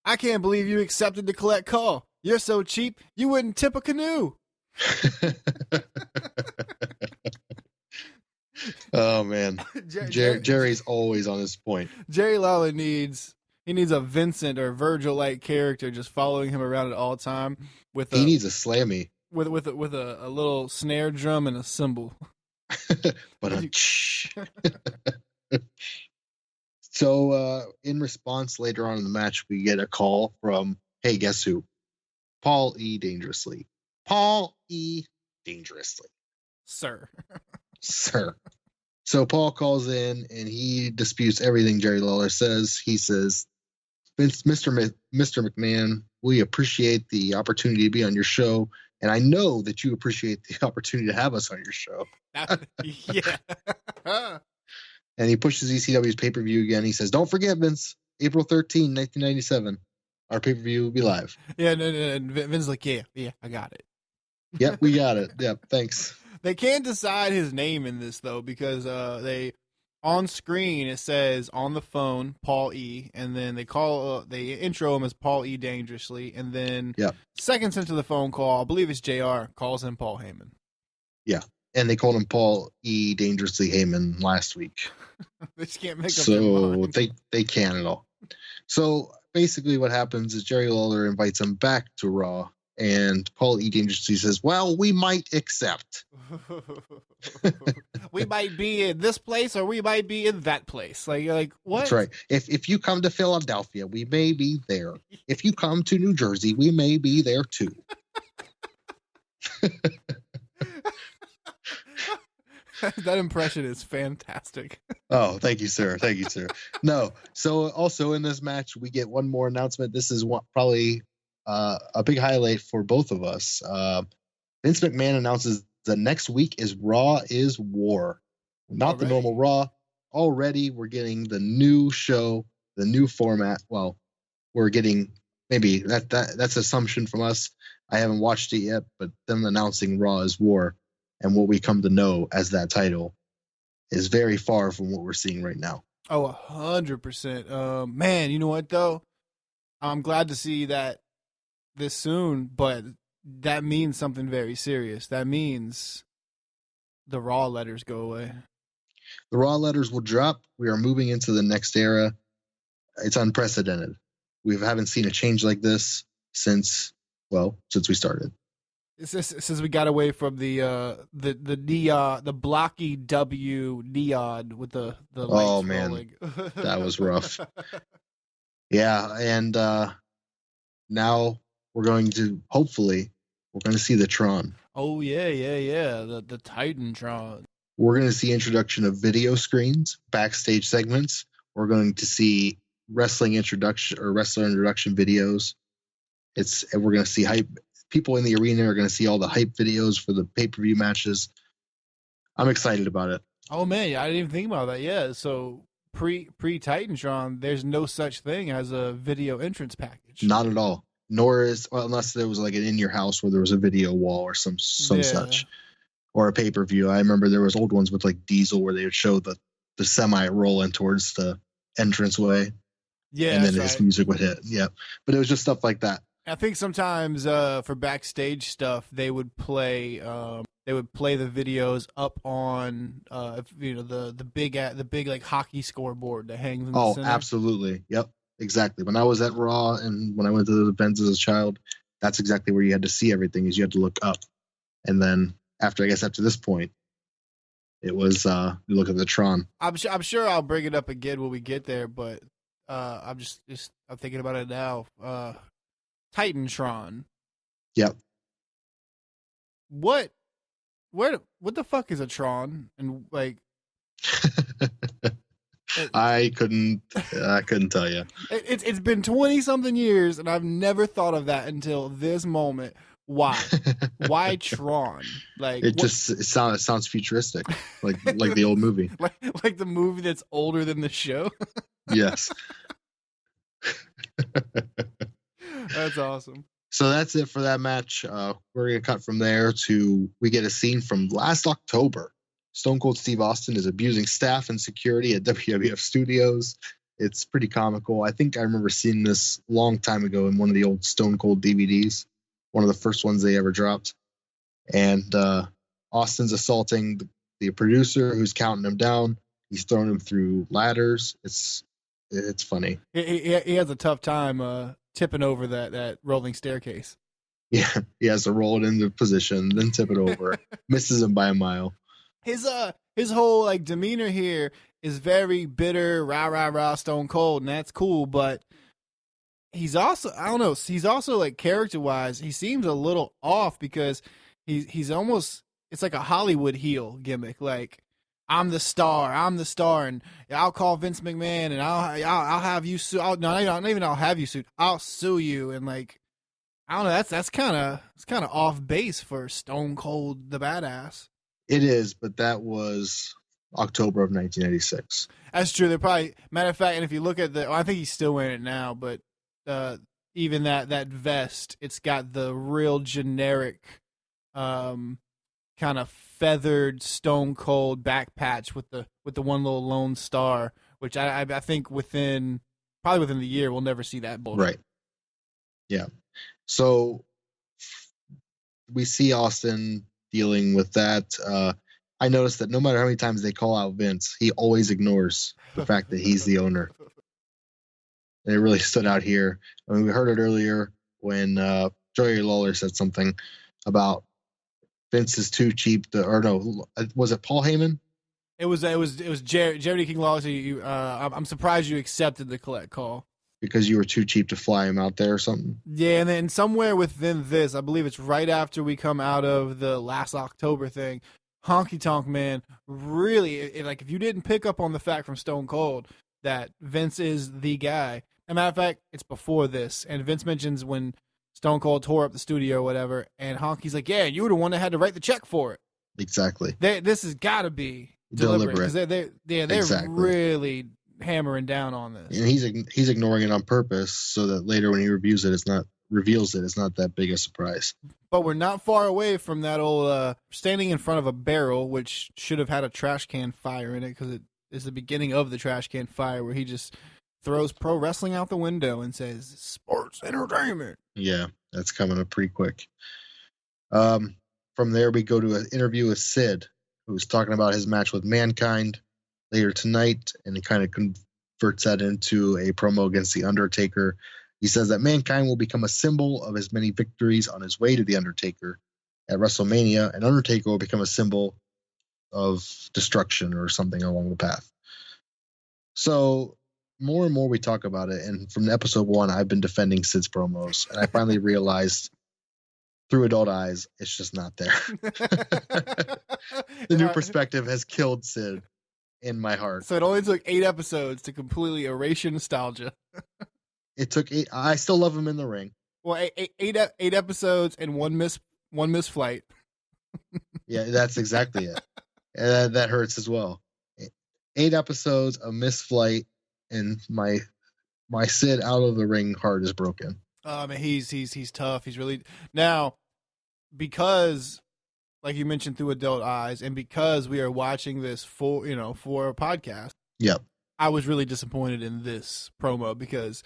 I can't believe you accepted the collect call. You're so cheap, you wouldn't tip a canoe. Oh man, Jerry's always on his point. Jerry Lawler needs a Vincent or Virgil-like character just following him around at all time. He needs a Slammy with a little snare drum and a cymbal. But so in response, later on in the match, we get a call from, hey, guess who? Paul E. Dangerously. Paul E. Dangerously. Sir. So Paul calls in and he disputes everything Jerry Lawler says. He says, Mr. McMahon, we appreciate the opportunity to be on your show. And I know that you appreciate the opportunity to have us on your show. Yeah. And he pushes ECW's pay-per-view again. He says, don't forget, Vince, April 13, 1997. Our pay-per-view will be live. Yeah, no. And Vince's like, yeah, I got it. Yep, we got it. Yep, thanks. They can't decide his name in this, though, because they on screen it says on the phone Paul E, and then they intro him as Paul E. Dangerously, and then seconds into the phone call, I believe it's JR, calls him Paul Heyman. Yeah, and they called him Paul E. Dangerously Heyman last week. They just can't make up their mind. So they can't at all. So basically what happens is Jerry Lawler invites him back to Raw, and Paul E. Dangerously says, well, we might accept. We might be in this place or we might be in that place. Like what? That's right. If you come to Philadelphia, we may be there. If you come to New Jersey, we may be there too. That impression is fantastic. Oh, thank you, sir. Thank you, sir. No. So also in this match, we get one more announcement. This is probably a big highlight for both of us. Vince McMahon announces that next week is Raw is War. Not the normal Raw. Already we're getting the new show, the new format. Well, we're getting maybe that's assumption from us. I haven't watched it yet, but them announcing Raw is War and what we come to know as that title is very far from what we're seeing right now. Oh, 100%. Man, you know what though? I'm glad to see that this soon, but that means something very serious. That means the Raw letters go away. The Raw letters will drop. We are moving into the next era. It's unprecedented. We haven't seen a change like this since we started. Since we got away from the blocky W neon with the lights rolling. That was rough. Yeah, and now we're going to see the Tron. Oh yeah, the Titantron. We're going to see introduction of video screens, backstage segments. We're going to see wrestler introduction videos. We're going to see hype. People in the arena are going to see all the hype videos for the pay-per-view matches. I'm excited about it. Oh man, I didn't even think about that. Yeah, so pre Titantron, there's no such thing as a video entrance package. Not at all. Nor is, well, unless there was like an in your house where there was a video wall or some such, or a pay-per-view. I remember there was old ones with like Diesel where they would show the semi rolling towards the entranceway. Yeah, and then his music would hit. Yeah, but it was just stuff like that. I think sometimes for backstage stuff, they would play the videos up on the big like hockey scoreboard that hangs in the center. Absolutely. Yep, exactly. When I was at Raw and when I went to the events as a child, that's exactly where you had to see everything. Is you had to look up, and then after this point, it was you look at the Tron. I'm sure I'll bring it up again when we get there, but I'm thinking about it now. Titantron. Yep. What the fuck is a Tron? And like, I couldn't tell you. It's been 20 something years, and I've never thought of that until this moment. Why? Why Tron? Like it sounds futuristic, like the old movie, like the movie that's older than the show. Yes. That's awesome. So that's it for that match. We're going to cut from there to we get a scene from last October. Stone Cold Steve Austin is abusing staff and security at WWF Studios. It's pretty comical. I think I remember seeing this a long time ago in one of the old Stone Cold DVDs, one of the first ones they ever dropped. And Austin's assaulting the producer who's counting him down. He's throwing him through ladders. It's funny. He has a tough time tipping over that rolling staircase. Yeah, he has to roll it into position, then tip it over. Misses him by a mile. His whole like demeanor here is very bitter, rah Stone Cold, and that's cool. But he's also, I don't know, he's also like character wise, he seems a little off because he's almost, it's like a Hollywood heel gimmick, like. I'm the star, and I'll call Vince McMahon, and I'll have you sue. Not even I'll have you sued. I'll sue you, and like, I don't know. That's kind of off base for Stone Cold the Badass. It is, but that was October of 1986. That's true. They're probably, matter of fact, and if you look at I think he's still wearing it now, but even that vest, it's got the real generic, kind of feathered Stone Cold back patch with the one little lone star, which I think probably within the year we'll never see that bullshit. Right. Yeah. So we see Austin dealing with that. I noticed that no matter how many times they call out Vince, he always ignores the fact that he's the owner. And it really stood out here. I mean, we heard it earlier when Jerry Lawler said something about Vince is too cheap. Was it Paul Heyman? It was Jerry King Lawler. I'm surprised you accepted the collect call because you were too cheap to fly him out there or something. Yeah, and then somewhere within this, I believe it's right after we come out of the last October thing. Honky Tonk Man really, like, if you didn't pick up on the fact from Stone Cold that Vince is the guy. As a matter of fact, it's before this, and Vince mentions when Stone Cold tore up the studio or whatever, and Honky's like, yeah, you were the one that had to write the check for it. Exactly. This has got to be deliberate. Because they're exactly. really hammering down on this. And he's ignoring it on purpose so that later when he reveals it, it's not that big a surprise. But we're not far away from that old standing in front of a barrel, which should have had a trash can fire in it because it is the beginning of the trash can fire where he just throws pro wrestling out the window and says, sports entertainment. Yeah, that's coming up pretty quick. From there, we go to an interview with Sid, who's talking about his match with Mankind later tonight, and he kind of converts that into a promo against The Undertaker. He says that Mankind will become a symbol of his many victories on his way to The Undertaker at WrestleMania, and Undertaker will become a symbol of destruction or something along the path. So more and more we talk about it, and from episode 1, I've been defending Sid's promos, and I finally realized through adult eyes, it's just not there. The new perspective has killed Sid in my heart. So it only took 8 episodes to completely erase your nostalgia. It took 8. I still love him in the ring. Well, eight episodes and one missed flight. Yeah, that's exactly it. And that hurts as well. 8 episodes, a missed flight, and my Sid out of the ring heart is broken. Man, he's tough. He's really now because, like you mentioned, through adult eyes, and because we are watching this for a podcast. Yep. I was really disappointed in this promo because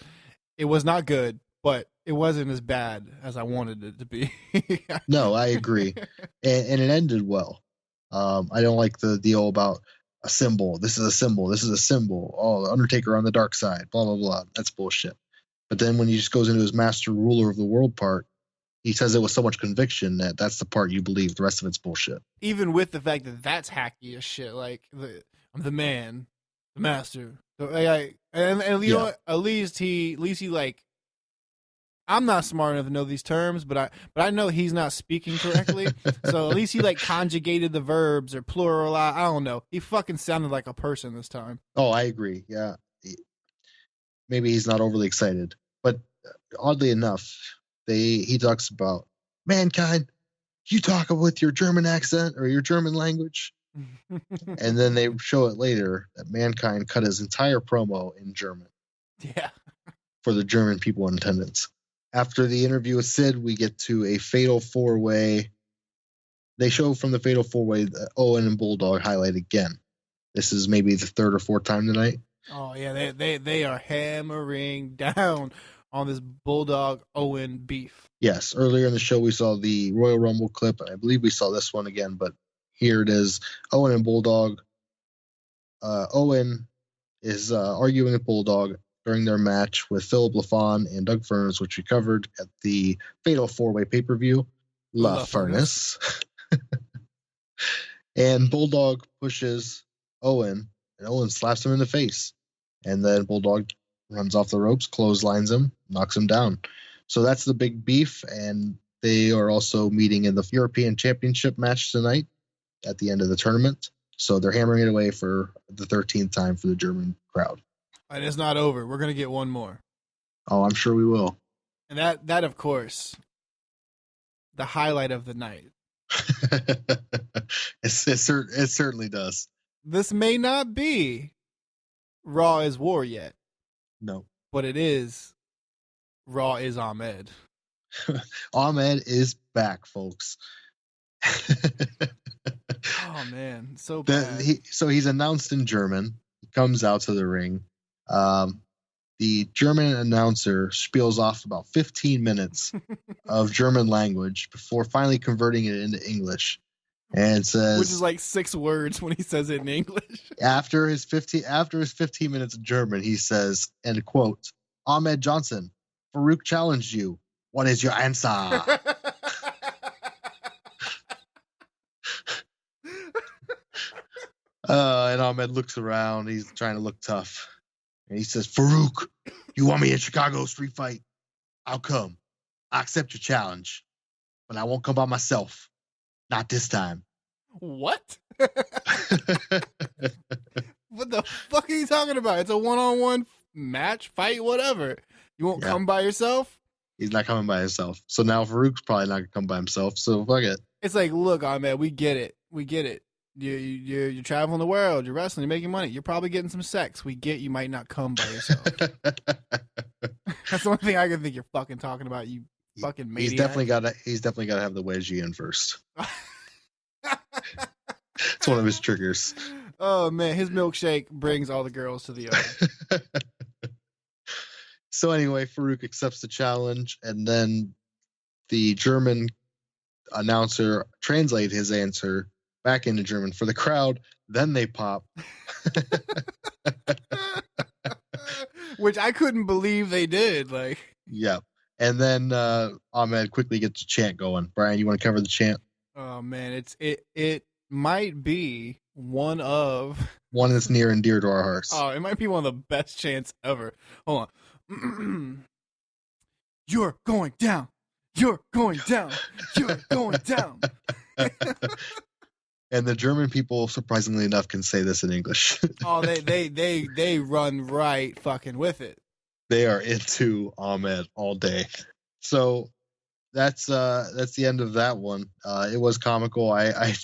it was not good, but it wasn't as bad as I wanted it to be. No, I agree, and it ended well. I don't like the deal about a symbol. This is a symbol. This is a symbol. Oh, the Undertaker on the dark side. Blah blah blah. That's bullshit. But then when he just goes into his master ruler of the world part, he says it with so much conviction that that's the part you believe. The rest of it's bullshit. Even with the fact that that's hacky as shit. Like I'm the man, the master. So, and you know what? At least he like. I'm not smart enough to know these terms, but I know he's not speaking correctly. So at least he like conjugated the verbs or plural. I don't know. He fucking sounded like a person this time. Oh, I agree. Yeah. Maybe he's not overly excited, but oddly enough, he talks about Mankind. You talk with your German accent or your German language. And then they show it later that Mankind cut his entire promo in German. Yeah. For the German people in attendance. After the interview with Sid, we get to a fatal 4-way. They show from the fatal 4-way that Owen and Bulldog highlight again. This is maybe the 3rd or 4th time tonight. Oh yeah, they are hammering down on this Bulldog Owen beef. Yes, earlier in the show we saw the Royal Rumble clip, and I believe we saw this one again, but here it is. Owen and Bulldog. Owen is arguing with Bulldog during their match with Philip LaFawn and Doug Furnas, which we covered at the Fatal 4-Way pay-per-view. La Furnas. And Bulldog pushes Owen, and Owen slaps him in the face. And then Bulldog runs off the ropes, clotheslines him, knocks him down. So that's the big beef, and they are also meeting in the European Championship match tonight at the end of the tournament. So they're hammering it away for the 13th time for the German crowd. And it's not over. We're going to get one more. Oh, I'm sure we will. And that of course, the highlight of the night. It certainly does. This may not be Raw is War yet. No. But it is Raw is Ahmed. Ahmed is back, folks. Oh, man. So bad. He's announced in German. He comes out to the ring. The German announcer spiels off about 15 minutes of German language before finally converting it into English. And says, which is like 6 words when he says it in English. After his 15 minutes of German, he says, and quote, Ahmed Johnson, Farouk challenged you. What is your answer? And Ahmed looks around. He's trying to look tough. And he says, Farouk, you want me in Chicago street fight? I'll come. I accept your challenge. But I won't come by myself. Not this time. What? What the fuck are you talking about? It's a one-on-one match, fight, whatever. You won't come by yourself? He's not coming by himself. So now Farouk's probably not going to come by himself. So fuck it. It's like, look, Ahmed, we get it. We get it. You're traveling the world. You're wrestling. You're making money. You're probably getting some sex. We get you might not come by yourself. That's the only thing I can think you're fucking talking about, you fucking maniac. He's definitely got to have the wedgie in first. It's one of his triggers. Oh man, his milkshake brings all the girls to the yard. So anyway, Farouk accepts the challenge, and then the German announcer translates his answer back into German for the crowd. Then they pop. Which I couldn't believe they did. Like, yeah. And then Ahmed quickly gets a chant going. Brian, you want to cover the chant? Oh man, it might be one that's near and dear to our hearts. Oh, it might be one of the best chants ever. Hold on. You're going down. You're going down. You're going down. And the German people, surprisingly enough, can say this in English. Oh, they run right fucking with it. They are into Ahmed all day. So that's the end of that one. It was comical. I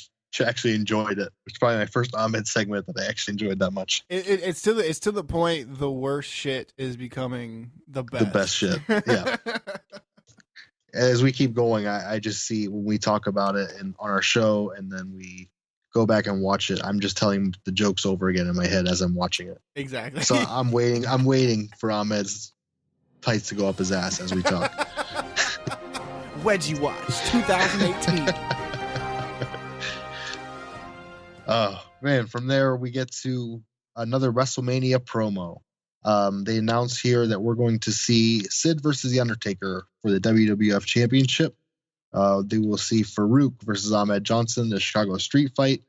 actually enjoyed it. It's probably my first Ahmed segment that I actually enjoyed that much. It's to the point the worst shit is becoming the best. The best shit. Yeah. As we keep going, I just see when we talk about it on our show and then we go back and watch it, I'm just telling the jokes over again in my head as I'm watching it. Exactly. So I'm waiting for Ahmed's tights to go up his ass as we talk. Wedgie Watch 2018. Oh man, from there we get to another WrestleMania promo. They announced here that we're going to see Sid versus The Undertaker for the WWF Championship. They will see Farouk versus Ahmed Johnson, the Chicago Street Fight,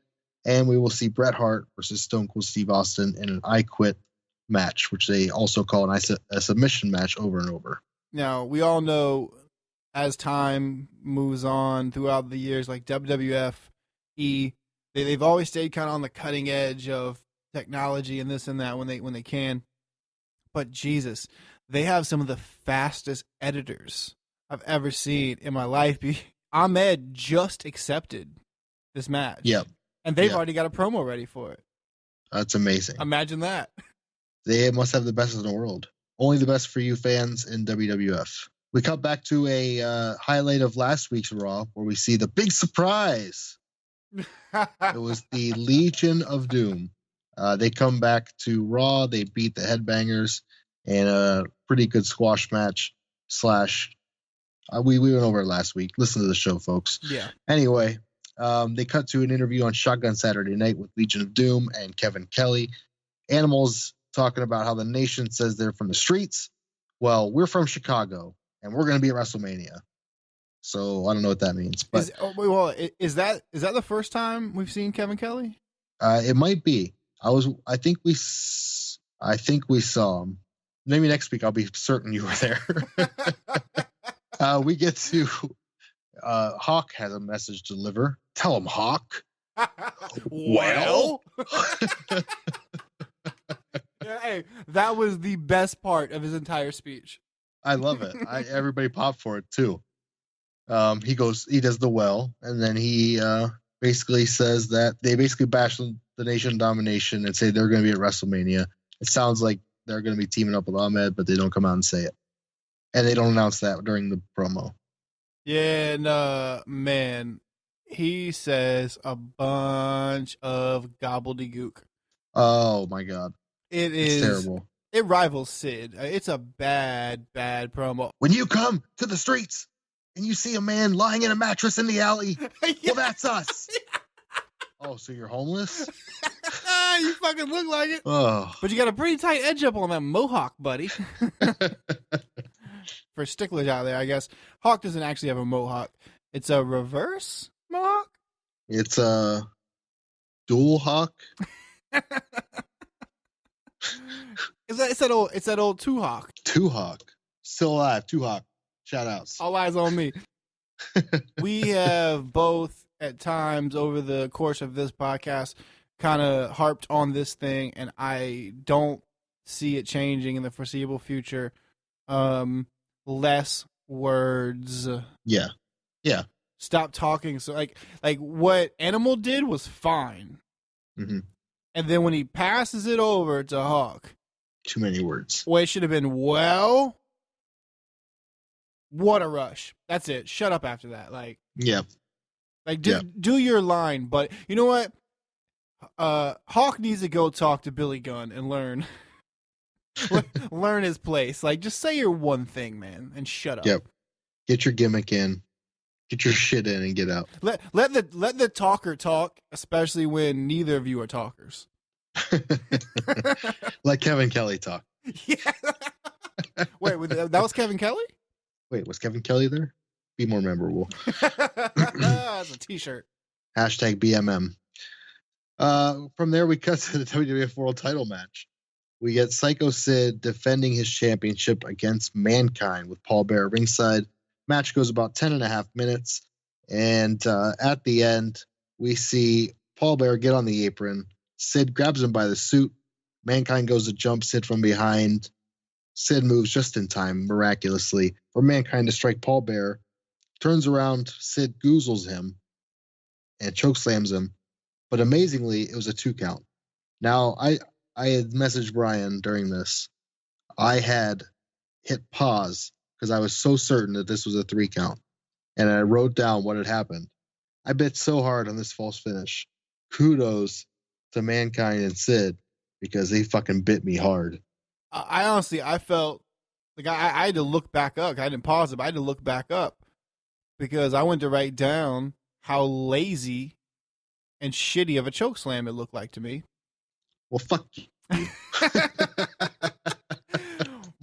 and we will see Bret Hart versus Stone Cold Steve Austin in an I Quit match, which they also call a submission match over and over. Now, we all know as time moves on throughout the years, like WWF, they've always stayed kind of on the cutting edge of technology and this and that when they can. But Jesus, they have some of the fastest editors I've ever seen in my life. Ahmed just accepted this match. Yep. And they've already got a promo ready for it. That's amazing. Imagine that. They must have the best in the world. Only the best for you fans in WWF. We cut back to a highlight of last week's Raw where we see the big surprise. It was the Legion of Doom. They come back to Raw. They beat the Headbangers in a pretty good squash match / we went over it last week. Listen to the show, folks. Yeah. Anyway, they cut to an interview on Shotgun Saturday Night with Legion of Doom and Kevin Kelly. Animals talking about how the nation says they're from the streets. Well, we're from Chicago, and we're going to be at WrestleMania. So I don't know what that means. But is that the first time we've seen Kevin Kelly? It might be. I think we saw him. Maybe next week I'll be certain you were there. We get to Hawk has a message to deliver. Tell him, Hawk. Well, hey, that was the best part of his entire speech. I love it. Everybody popped for it too. He does the well, and then he basically says that they basically bash the Nation Domination and say they're going to be at WrestleMania. It sounds like they're going to be teaming up with Ahmed, but they don't come out and say it. And they don't announce that during the promo. Yeah, and man, he says a bunch of gobbledygook. Oh my God. It's terrible. It rivals Sid. It's a bad promo. When you come to the streets and you see a man lying in a mattress in the alley, well, that's us. Oh, so you're homeless? You fucking look like it. Oh. But you got a pretty tight edge up on that mohawk, buddy. For sticklers out there, I guess. Hawk doesn't actually have a mohawk. It's a reverse mohawk? It's a dual hawk. It's that old two hawk. Two hawk. Still alive. Two hawk. Shout outs. All eyes on me. We have both at times over the course of this podcast kind of harped on this thing, and I don't see it changing in the foreseeable future. Less words. Yeah. Stop talking. So like what Animal did was fine. Mm-hmm. And then when he passes it over to Hawk, too many words. well, it should have been, well, what a rush. That's it. Shut up after that. Do your line. But you know what? Hawk needs to go talk to Billy Gunn and learn his place. Like, just say your one thing, man, and shut up. Yep. Get your gimmick in. Get your shit in and get out. Let the talker talk, especially when neither of you are talkers. Let Kevin Kelly talk. Yeah. Wait, that was Kevin Kelly? Wait, was Kevin Kelly there? Be more memorable. That's a t-shirt. #BMM. From there, we cut to the WWF World Title match. We get Psycho Sid defending his championship against Mankind with Paul Bearer ringside. Match goes about 10.5 minutes. And at the end, we see Paul Bearer get on the apron. Sid grabs him by the suit. Mankind goes to jump Sid from behind. Sid moves just in time, miraculously. for Mankind to strike Paul Bearer. Turns around, Sid goozles him and chokeslams him. But amazingly, it was a 2 count. Now, I had messaged Brian during this. I had hit pause because I was so certain that this was a 3 count. And I wrote down what had happened. I bet so hard on this false finish. Kudos to Mankind and Sid because they fucking bit me hard. I honestly, I felt like I had to look back up. I didn't pause it, but I had to look back up because I went to write down how lazy and shitty of a chokeslam it looked like to me. Well, fuck you.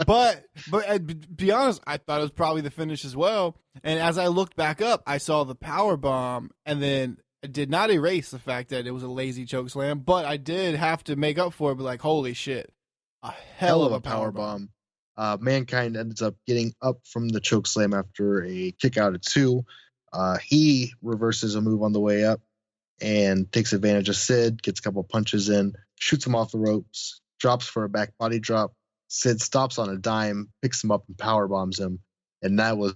But be honest, I thought it was probably the finish as well. And as I looked back up, I saw the power bomb, and then I did not erase the fact that it was a lazy chokeslam. But I did have to make up for it. Be like, holy shit, a hell of a power bomb. Mankind ends up getting up from the chokeslam after a kick out of 2. He reverses a move on the way up and takes advantage of Sid, gets a couple punches in, shoots him off the ropes, drops for a back body drop. Sid stops on a dime, picks him up, and power bombs him. And that was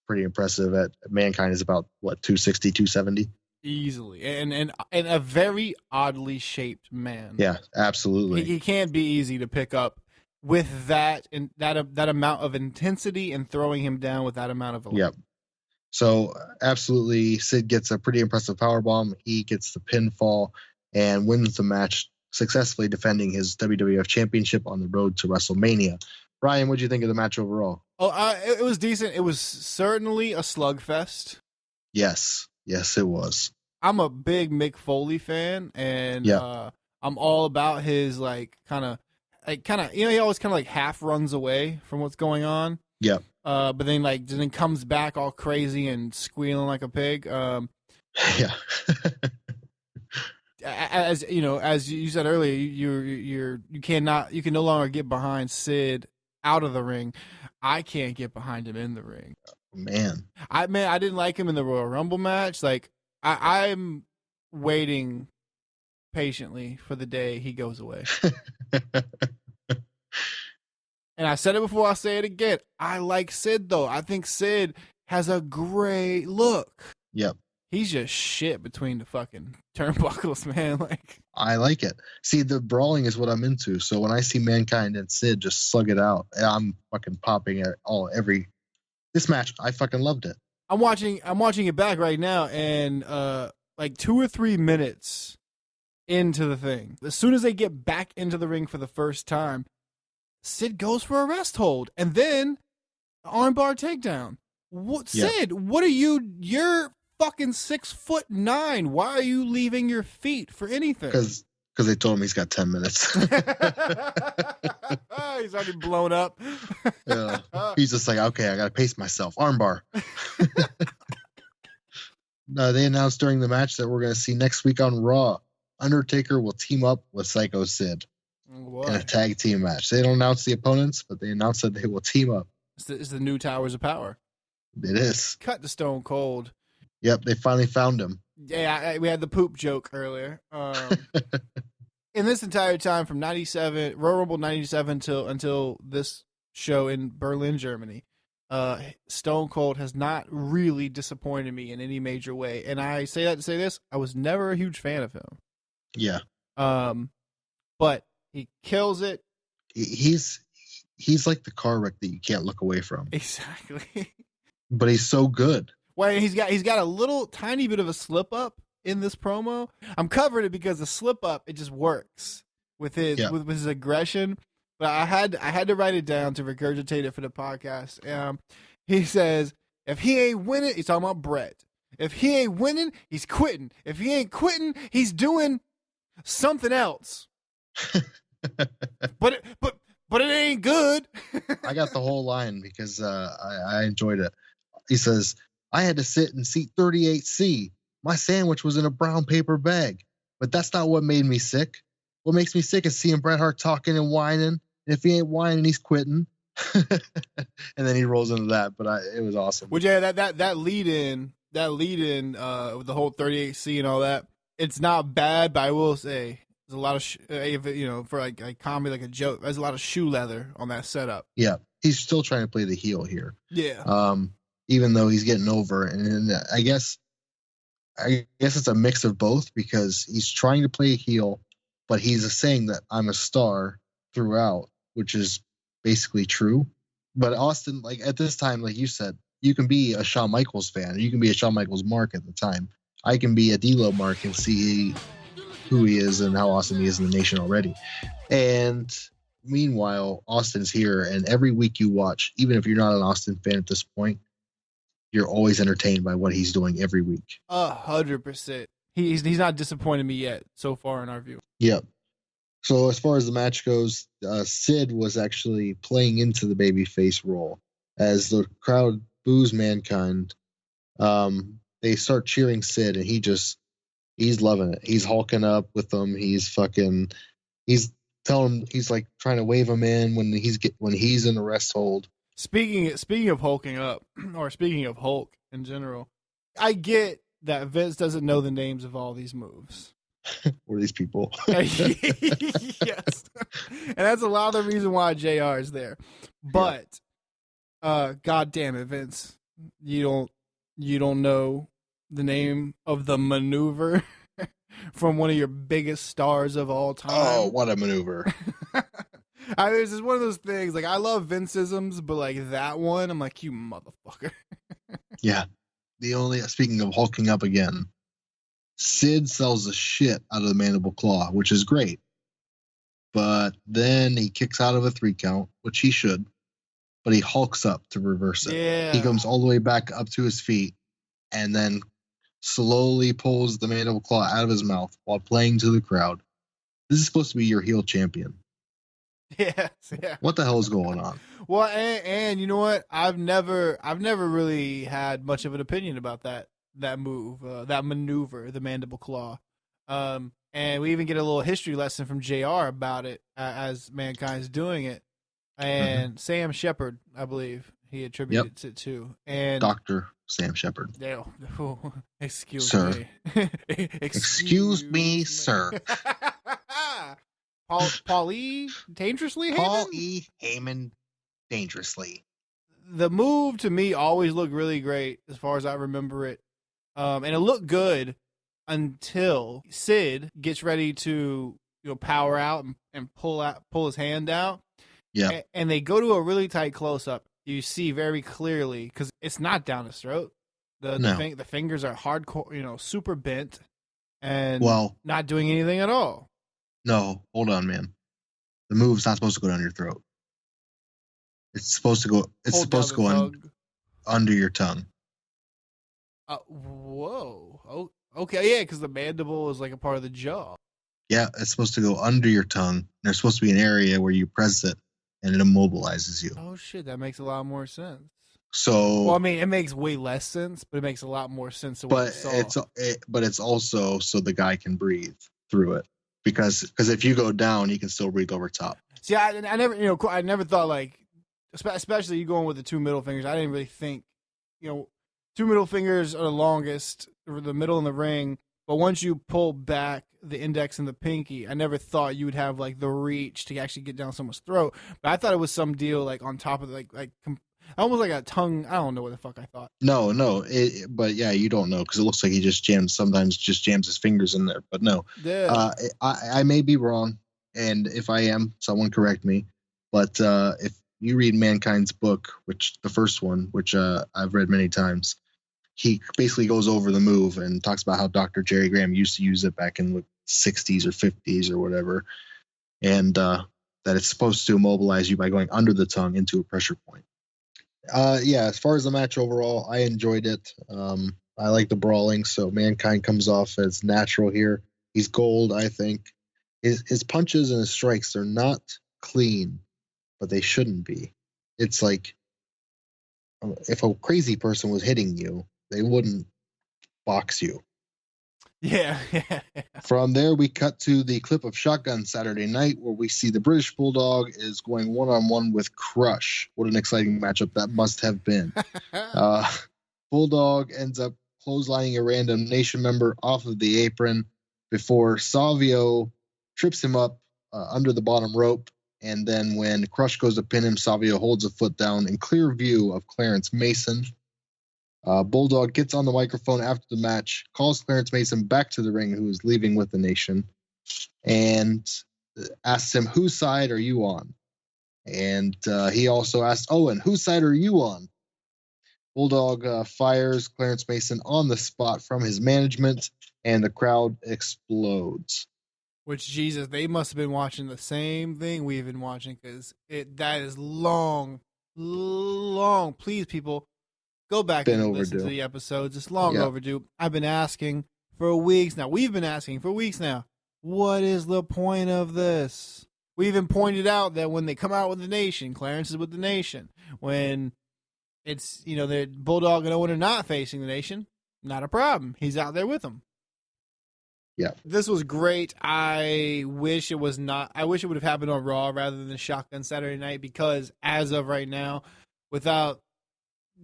pretty impressive. At Mankind is about, 260, 270? Easily. And a very oddly shaped man. Yeah, absolutely. He can't be easy to pick up with that and that amount of intensity and throwing him down with that amount of. Yep. So absolutely, Sid gets a pretty impressive powerbomb. He gets the pinfall and wins the match, successfully defending his WWF Championship on the road to WrestleMania. Ryan, what do you think of the match overall? Oh, it was decent. It was certainly a slugfest. Yes, it was. I'm a big Mick Foley fan, and I'm all about his he always kind of like half runs away from what's going on. Yeah. But then comes back all crazy and squealing like a pig. Yeah. As you know, as you said earlier, you can no longer get behind Sid out of the ring. I can't get behind him in the ring. Man, I didn't like him in the Royal Rumble match. Like I'm waiting patiently for the day he goes away. And I said it before, I'll say it again. I like Sid though. I think Sid has a great look. Yep. He's just shit between the fucking turnbuckles, man. Like, I like it. See, the brawling is what I'm into. So when I see Mankind and Sid just slug it out, I'm fucking popping at this match. I fucking loved it. I'm watching it back right now, and 2 or 3 minutes into the thing, as soon as they get back into the ring for the first time, Sid goes for a rest hold, and then armbar takedown. What, Sid? What are you? You're fucking 6'9". Why are you leaving your feet for anything? Because they told him he's got 10 minutes. He's already blown up. Yeah. He's just like, okay, I gotta pace myself. Armbar. They announced during the match that we're gonna see next week on Raw, Undertaker will team up with Psycho Sid in a tag team match. They don't announce the opponents, but they announced that they will team up. It's the new Towers of Power. It is. Cut to Stone Cold. Yep, they finally found him. Yeah, we had the poop joke earlier. In this entire time from '97, Royal Rumble '97 until this show in Berlin, Germany, Stone Cold has not really disappointed me in any major way. And I say that to say this: I was never a huge fan of him. Yeah. But he kills it. He's like the car wreck that you can't look away from. Exactly. But he's so good. Well, he's got a little tiny bit of a slip up in this promo. I'm covering it because the slip up, it just works with with his aggression. But I had to write it down to regurgitate it for the podcast. He says, if he ain't winning, he's talking about Brett. If he ain't winning, he's quitting. If he ain't quitting, he's doing something else. but it ain't good. I got the whole line because I enjoyed it. He says, I had to sit in seat 38C. My sandwich was in a brown paper bag. But that's not what made me sick. What makes me sick is seeing Bret Hart talking and whining. And if he ain't whining, he's quitting. And then he rolls into that. But it was awesome. Well, yeah, that lead in with the whole 38C and all that, it's not bad, but I will say There's a lot of for like comedy, like a joke. There's a lot of shoe leather on that setup. Yeah, he's still trying to play the heel here. Yeah. Even though he's getting over, and I guess it's a mix of both because he's trying to play a heel, but he's saying that I'm a star throughout, which is basically true. But Austin, like at this time, like you said, you can be a Shawn Michaels fan, or you can be a Shawn Michaels mark at the time. I can be a D'Lo mark and see who he is and how awesome he is in the nation already. And meanwhile, Austin's here, and every week you watch, even if you're not an Austin fan at this point, you're always entertained by what he's doing every week. 100%. He's not disappointed me yet so far in our view. Yep. So as far as the match goes, Sid was actually playing into the babyface role. As the crowd boos Mankind, they start cheering Sid, and he's loving it. He's hulking up with them. He's telling him, he's like trying to wave him in when he's in the rest hold. Speaking of hulking up, or speaking of Hulk in general, I get that Vince doesn't know the names of all these moves. Or these people. Yes. And that's a lot of the reason why JR is there. But God damn it, Vince. You don't know the name of the maneuver from one of your biggest stars of all time. Oh, what a maneuver. It's just one of those things. Like, I love Vince-isms, but like that one, I'm like, you motherfucker. Yeah. Speaking of hulking up again, Sid sells the shit out of the mandible claw, which is great. But then he kicks out of a 3 count, which he should, but he hulks up to reverse it. Yeah. He comes all the way back up to his feet and then slowly pulls the mandible claw out of his mouth while playing to the crowd. This is supposed to be your heel champion. Yes, yeah. What the hell is going on? Well, and you know what? I've never really had much of an opinion about that move, that maneuver, the mandible claw. And we even get a little history lesson from JR about it as Mankind's doing it. And Sam Shepard, I believe, he attributed it to. And Dr. Sam Shepard. Excuse sir. me. Excuse me, sir. Paul E. Dangerously Heyman? Paul E. Heyman Dangerously. The move to me always looked really great as far as I remember it. And it looked good until Sid gets ready to power out and pull his hand out. Yeah. And they go to a really tight close up. You see very clearly because it's not down his throat. The fingers are hardcore, super bent and not doing anything at all. No, hold on, man. The move's not supposed to go down your throat. It's supposed to go. It's supposed to go under your tongue. Whoa. Oh, okay. Yeah, because the mandible is like a part of the jaw. Yeah, it's supposed to go under your tongue. There's supposed to be an area where you press it and it immobilizes you. Oh shit, that makes a lot more sense. So, well, I mean, it makes way less sense, but it makes a lot more sense than what you saw. But it's also so the guy can breathe through it. Because if you go down, you can still breathe over top. See, I never thought like, especially you going with the 2 middle fingers. I didn't really think, 2 middle fingers are the longest, or the middle in the ring. But once you pull back the index and the pinky, I never thought you would have like the reach to actually get down someone's throat. But I thought it was some deal like on top of like almost like a tongue. I don't know what the fuck I thought. No, but yeah, you don't know because it looks like he sometimes just jams his fingers in there. But no, yeah. I may be wrong, and if I am, someone correct me. But if you read Mankind's book, the first one, which I've read many times, he basically goes over the move and talks about how Dr. Jerry Graham used to use it back in the 60s or 50s or whatever, and that it's supposed to immobilize you by going under the tongue into a pressure point. As far as the match overall, I enjoyed it. I like the brawling, so Mankind comes off as natural here. He's gold, I think. His punches and his strikes, they're not clean, but they shouldn't be. It's like if a crazy person was hitting you, they wouldn't box you. Yeah. From there, we cut to the clip of Shotgun Saturday Night, where we see the British Bulldog is going one-on-one with Crush. What an exciting matchup that must have been. Bulldog ends up clotheslining a random Nation member off of the apron before Savio trips him up under the bottom rope. And then when Crush goes to pin him, Savio holds a foot down in clear view of Clarence Mason. Bulldog gets on the microphone after the match, calls Clarence Mason back to the ring, who is leaving with the Nation, and asks him, whose side are you on? And he also asked Owen, whose side are you on? Bulldog fires Clarence Mason on the spot from his management, and the crowd explodes. Which, Jesus, they must have been watching the same thing we've been watching, because that is long. Please, people, go back and listen to the episodes. It's long overdue. I've been asking for weeks now. We've been asking for weeks now. What is the point of this? We even pointed out that when they come out with the Nation, Clarence is with the Nation. When it's, the Bulldog and Owen are not facing the Nation, not a problem. He's out there with them. Yeah. This was great. I wish it would have happened on Raw rather than Shotgun Saturday Night, because as of right now, without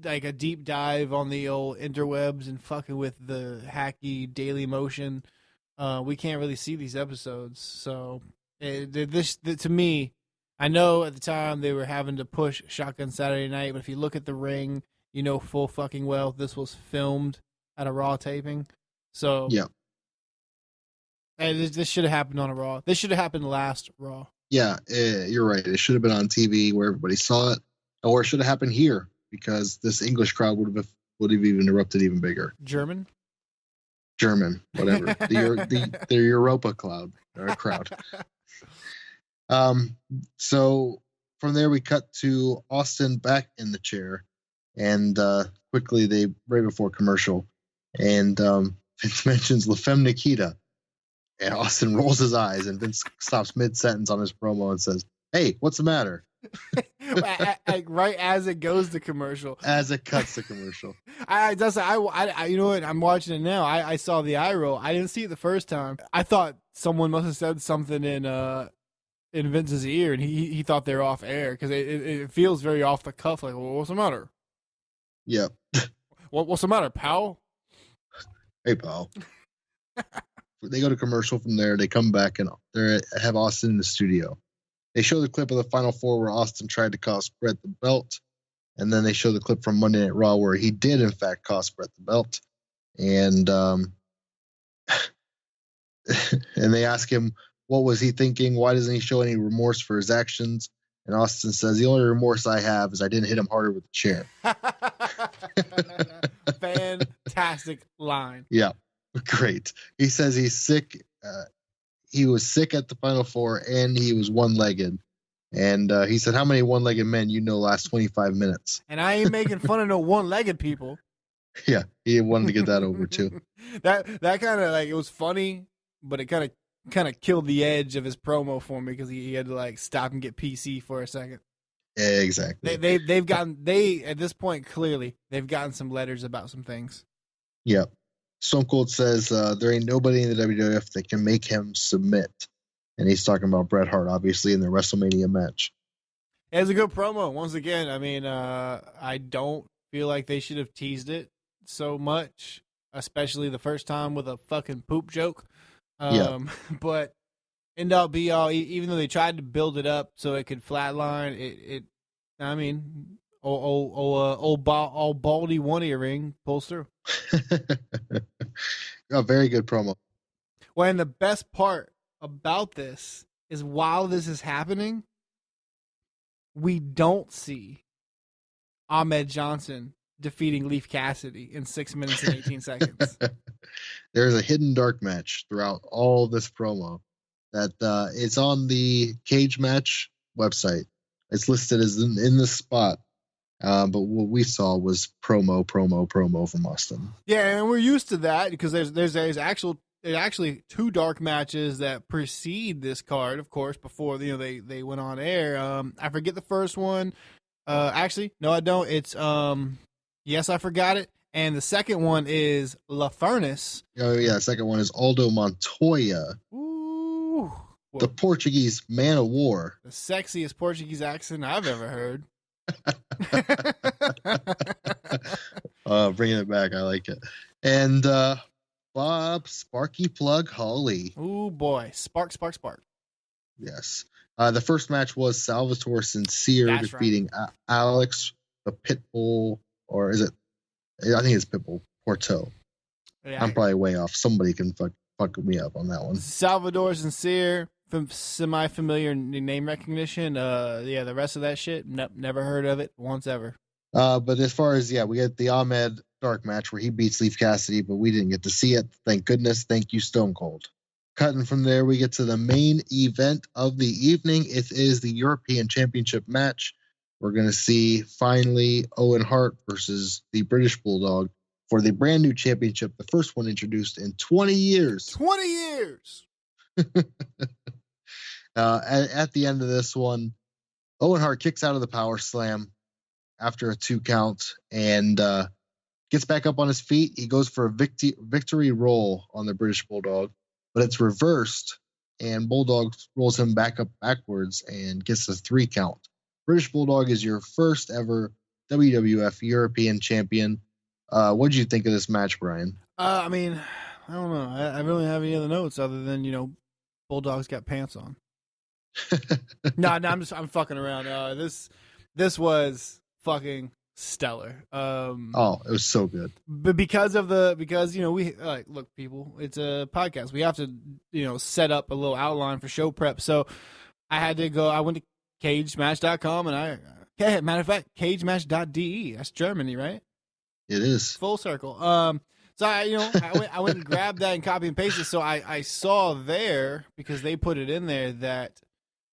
like a deep dive on the old interwebs and fucking with the hacky Daily Motion, we can't really see these episodes. So to me, I know at the time they were having to push Shotgun Saturday Night, but if you look at the ring, full fucking well this was filmed at a Raw taping. So yeah. And this should have happened on a Raw. This should have happened last Raw. Yeah, you're right. It should have been on TV where everybody saw it, or it should have happened here, because this English crowd would have even erupted even bigger. German, whatever. the Europa crowd. So from there we cut to Austin back in the chair, and quickly right before commercial, and Vince mentions La Femme Nikita. And Austin rolls his eyes, and Vince stops mid-sentence on his promo and says, hey, what's the matter? Right as it goes to commercial. As it cuts to commercial. I you know what? I'm watching it now. I saw the eye roll. I didn't see it the first time. I thought someone must have said something in Vince's ear, and he thought they were off air, because it feels very off the cuff. Like, well, what's the matter? Yep. What's the matter, pal? Hey, pal. They go to commercial from there. They come back and they have Austin in the studio. They show the clip of the Final Four where Austin tried to cost Bret the belt. And then they show the clip from Monday Night Raw where he did, in fact, cost Bret the belt. And and they ask him, what was he thinking? Why doesn't he show any remorse for his actions? And Austin says, the only remorse I have is I didn't hit him harder with the chair. Fantastic line. Yeah. Great. He says he's sick. He was sick at the Final Four, and he was one-legged. And he said, how many one-legged men last 25 minutes? And I ain't making fun of no one-legged people. Yeah, he wanted to get that over, too. That kind of, it was funny, but it kind of killed the edge of his promo for me, because he had to, stop and get PC for a second. Exactly. They've gotten, at this point, clearly, they've gotten some letters about some things. Yep. Stone Cold says there ain't nobody in the WWF that can make him submit. And he's talking about Bret Hart, obviously, in the WrestleMania match. It was a good promo. Once again, I mean, I don't feel like they should have teased it so much, especially the first time with a fucking poop joke. But end up be all, even though they tried to build it up so it could flatline, old Baldy one earring pulls through. A very good promo. Well, and the best part about this is while this is happening, we don't see Ahmed Johnson defeating Leif Cassidy in 6 minutes and 18 seconds. There's a hidden dark match throughout all this promo that it's on the Cage Match website. It's listed as in this spot. But what we saw was promo from Austin. Yeah, and we're used to that because there's actually two dark matches that precede this card, of course, before they went on air. I forget the first one. Actually, no, I don't. It's yes, I forgot it. And the second one is La Furnace. Oh yeah, the second one is Aldo Montoya. Ooh, the Portuguese man of war. The sexiest Portuguese accent I've ever heard. Bringing it back, I like it. And Bob Sparky Plug Holly. Ooh boy, spark. Yes. The first match was Salvatore Sincere That's defeating Alex the Pitbull, or is it? I think it's Pitbull Porto. Yeah, I'm probably way off. Somebody can fuck me up on that one. Salvador Sincere, from semi-familiar name recognition. The rest of that shit, never heard of it once ever. But as far as we get the Ahmed Dark match where he beats Leif Cassidy, but we didn't get to see it. Thank goodness. Thank you, Stone Cold. Cutting from there, we get to the main event of the evening. It is the European Championship match. We're going to see finally Owen Hart versus the British Bulldog for the brand new championship, the first one introduced in 20 years. 20 years! At the end of this one, Owen Hart kicks out of the power slam after a 2 count and gets back up on his feet. He goes for a victory roll on the British Bulldog, but it's reversed, and Bulldog rolls him back up backwards and gets a 3 count. British Bulldog is your first ever WWF European champion. What did you think of this match, Brian? I mean, I don't know. I really don't have any other notes other than, Bulldog's got pants on. No, I'm fucking around. This was fucking stellar. It was so good. But because we look, people, it's a podcast. We have to set up a little outline for show prep. So I went to cagematch.com and matter of fact, cagematch.de. That's Germany, right? It is. Full circle. So I went and grabbed that and copy and pasted. So I saw there, because they put it in there, that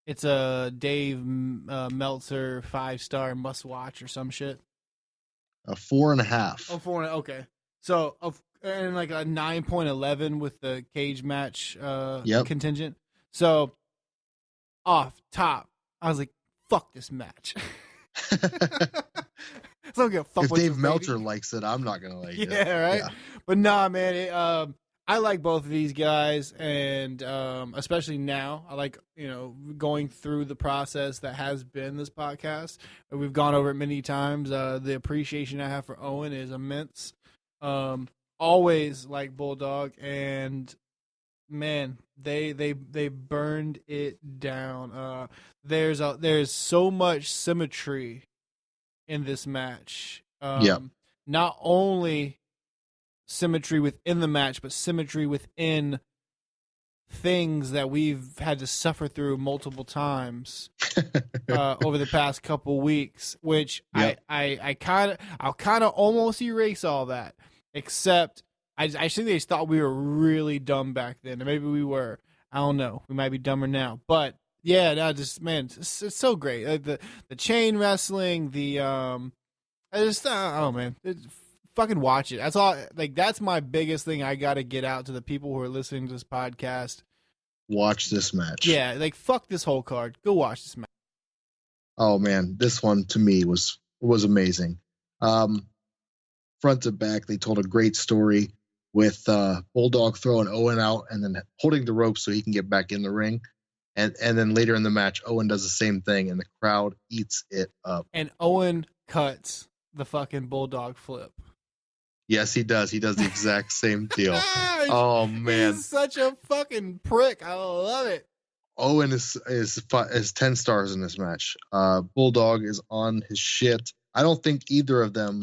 it's a Dave Meltzer 5-star must watch or some shit. A 4.5. Oh, 4. Okay. So and like a 9.11 with the cage match contingent. So off top, I was like, "Fuck this match." So I don't give a fuck if what Dave Meltzer likes it, I'm not gonna like it. Yeah, right. Yeah. But nah, man. I like both of these guys, and especially now, I like going through the process that has been this podcast. We've gone over it many times. The appreciation I have for Owen is immense. Always like Bulldog, and man, they burned it down. There's so much symmetry in this match. Not only symmetry within the match, but symmetry within things that we've had to suffer through multiple times over the past couple weeks, which I'll kind of almost erase all that, except I think they thought we were really dumb back then, and maybe we were. I don't know. We might be dumber now, but yeah, no, just man, it's so great. The chain wrestling, fucking watch it. That's all. Like, that's my biggest thing I got to get out to the people who are listening to this podcast. Watch this match. Yeah, like, fuck this whole card. Go watch this match. Oh man, this one to me was amazing. Front to back, they told a great story with Bulldog throwing Owen out and then holding the rope so he can get back in the ring. And then later in the match, Owen does the same thing, and the crowd eats it up. And Owen cuts the fucking Bulldog flip. Yes, he does. He does the exact same deal. Oh man, he's such a fucking prick. I love it. Owen is 10 stars in this match. Bulldog is on his shit. I don't think either of them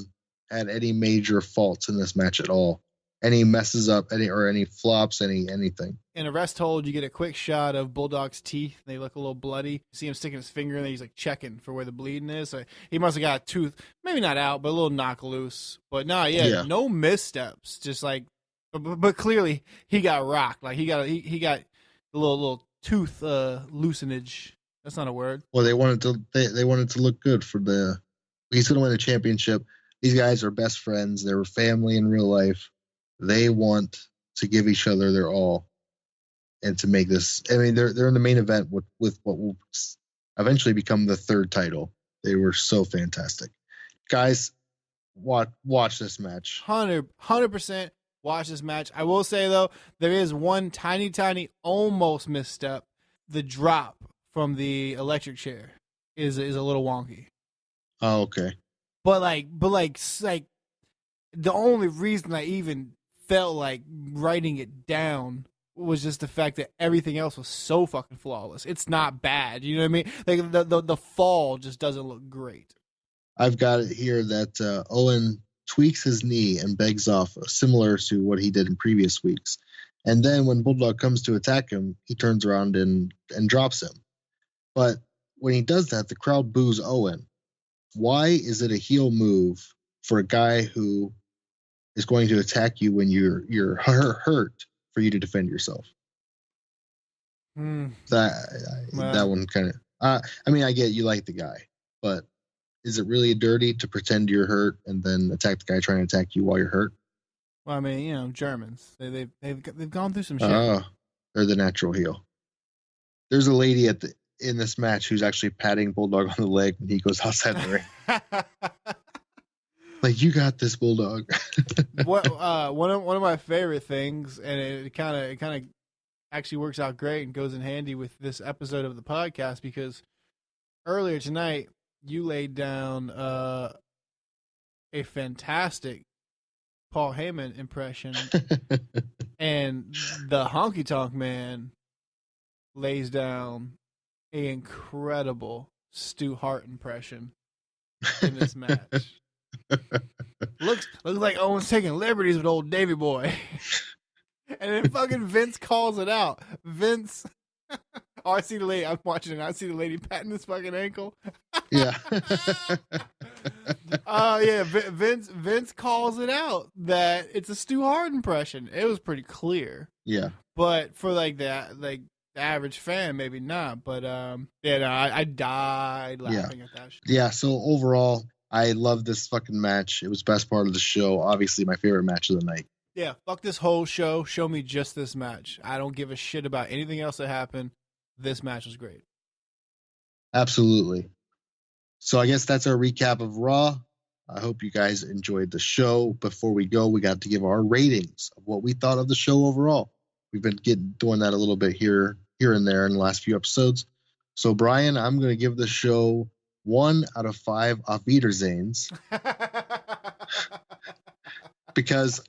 had any major faults in this match at all. Any messes up, any flops, anything. In a rest hold, you get a quick shot of Bulldog's teeth. They look a little bloody. You see him sticking his finger in there. He's like checking for where the bleeding is. So he must have got a tooth, maybe not out, but a little knock loose. But no missteps. Just like, but clearly he got rocked. Like he got the little tooth loosenage. That's not a word. Well, they wanted to look good for he's going to win a championship. These guys are best friends. They were family in real life. They want to give each other their all, and to make this. I mean, they're in the main event with what will eventually become the third title. They were so fantastic, guys. Watch this match. 100% watch this match. I will say though, there is one tiny almost misstep. The drop from the electric chair is a little wonky. Oh, okay. But like the only reason I even felt like writing it down was just the fact that everything else was so fucking flawless. It's not bad. You know what I mean? Like the fall just doesn't look great. I've got it here that Owen tweaks his knee and begs off, similar to what he did in previous weeks. And then when Bulldog comes to attack him, he turns around and drops him. But when he does that, the crowd boos Owen. Why is it a heel move for a guy who is going to attack you when you're hurt for you to defend yourself? That one kind of. I mean, I get you like the guy, but is it really dirty to pretend you're hurt and then attack the guy trying to attack you while you're hurt? Well, I mean, you know, Germans. They've gone through some shit. They're the natural heel. There's a lady in this match who's actually patting Bulldog on the leg when he goes outside the ring. Like, you got this, Bulldog. One of my favorite things, and it kind of actually works out great and goes in handy with this episode of the podcast, because earlier tonight you laid down a fantastic Paul Heyman impression, and the Honky Tonk Man lays down an incredible Stu Hart impression in this match. looks like Owen's taking liberties with old Davey Boy. And then fucking Vince calls it out. Vince, oh, I see the lady. I'm watching it. I see the lady patting his fucking ankle. Yeah. Yeah. Vince calls it out that it's a Stu Hart impression. It was pretty clear. Yeah. But for like that, like the average fan, maybe not. But yeah, no, I died laughing at that shit. Yeah. So overall, I love this fucking match. It was the best part of the show. Obviously, my favorite match of the night. Yeah, fuck this whole show. Show me just this match. I don't give a shit about anything else that happened. This match was great. Absolutely. So I guess that's our recap of Raw. I hope you guys enjoyed the show. Before we go, we got to give our ratings of what we thought of the show overall. We've been doing that a little bit here and there in the last few episodes. So, Brian, I'm going to give the show 1 out of 5 Auf Wiedersehens. Because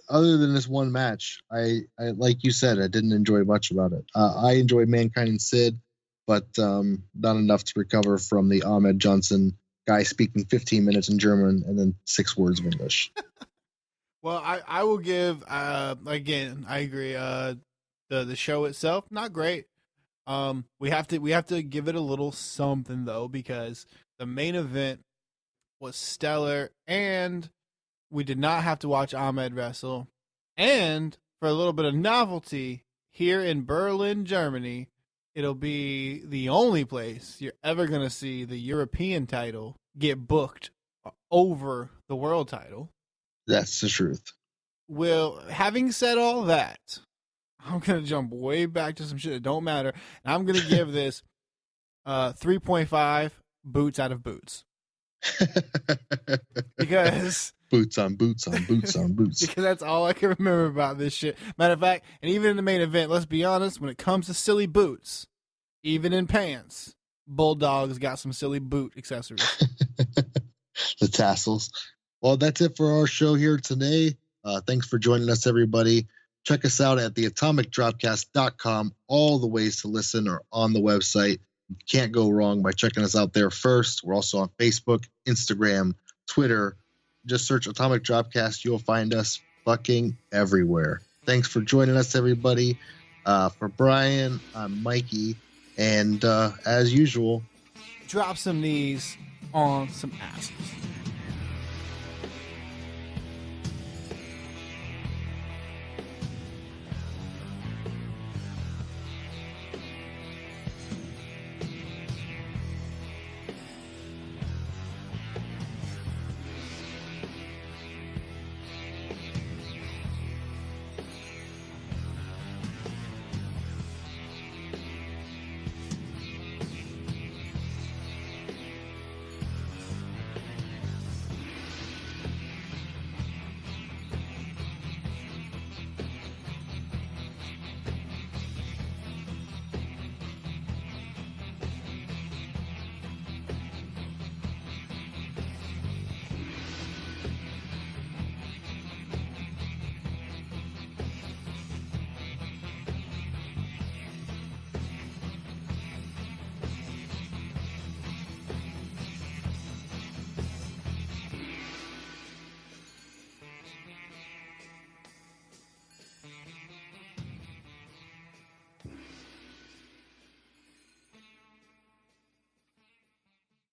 other than this one match, I like you said, I didn't enjoy much about it. I enjoyed Mankind and Sid, but not enough to recover from the Ahmed Johnson guy speaking 15 minutes in German and then 6 words of English. Well, I will give, again, I agree. The show itself, not great. We have to give it a little something though, because the main event was stellar, and we did not have to watch Ahmed wrestle. And for a little bit of novelty, here in Berlin, Germany, it'll be the only place you're ever going to see the European title get booked over the world title. That's the truth. Well, having said all that, I'm going to jump way back to some shit that don't matter. And I'm going to give this 3.5 boots out of boots. Because boots on boots on boots on boots. Because that's all I can remember about this shit. Matter of fact, and even in the main event, let's be honest, when it comes to silly boots, even in pants, Bulldog's got some silly boot accessories. The tassels. Well, that's it for our show here today. Thanks for joining us, everybody. Check us out at theatomicdropcast.com. All the ways to listen are on the website. You can't go wrong by checking us out there first. We're also on Facebook, Instagram, Twitter. Just search Atomic Dropcast. You'll find us fucking everywhere. Thanks for joining us, everybody. For Brian, I'm Mikey. And as usual, drop some knees on some asses.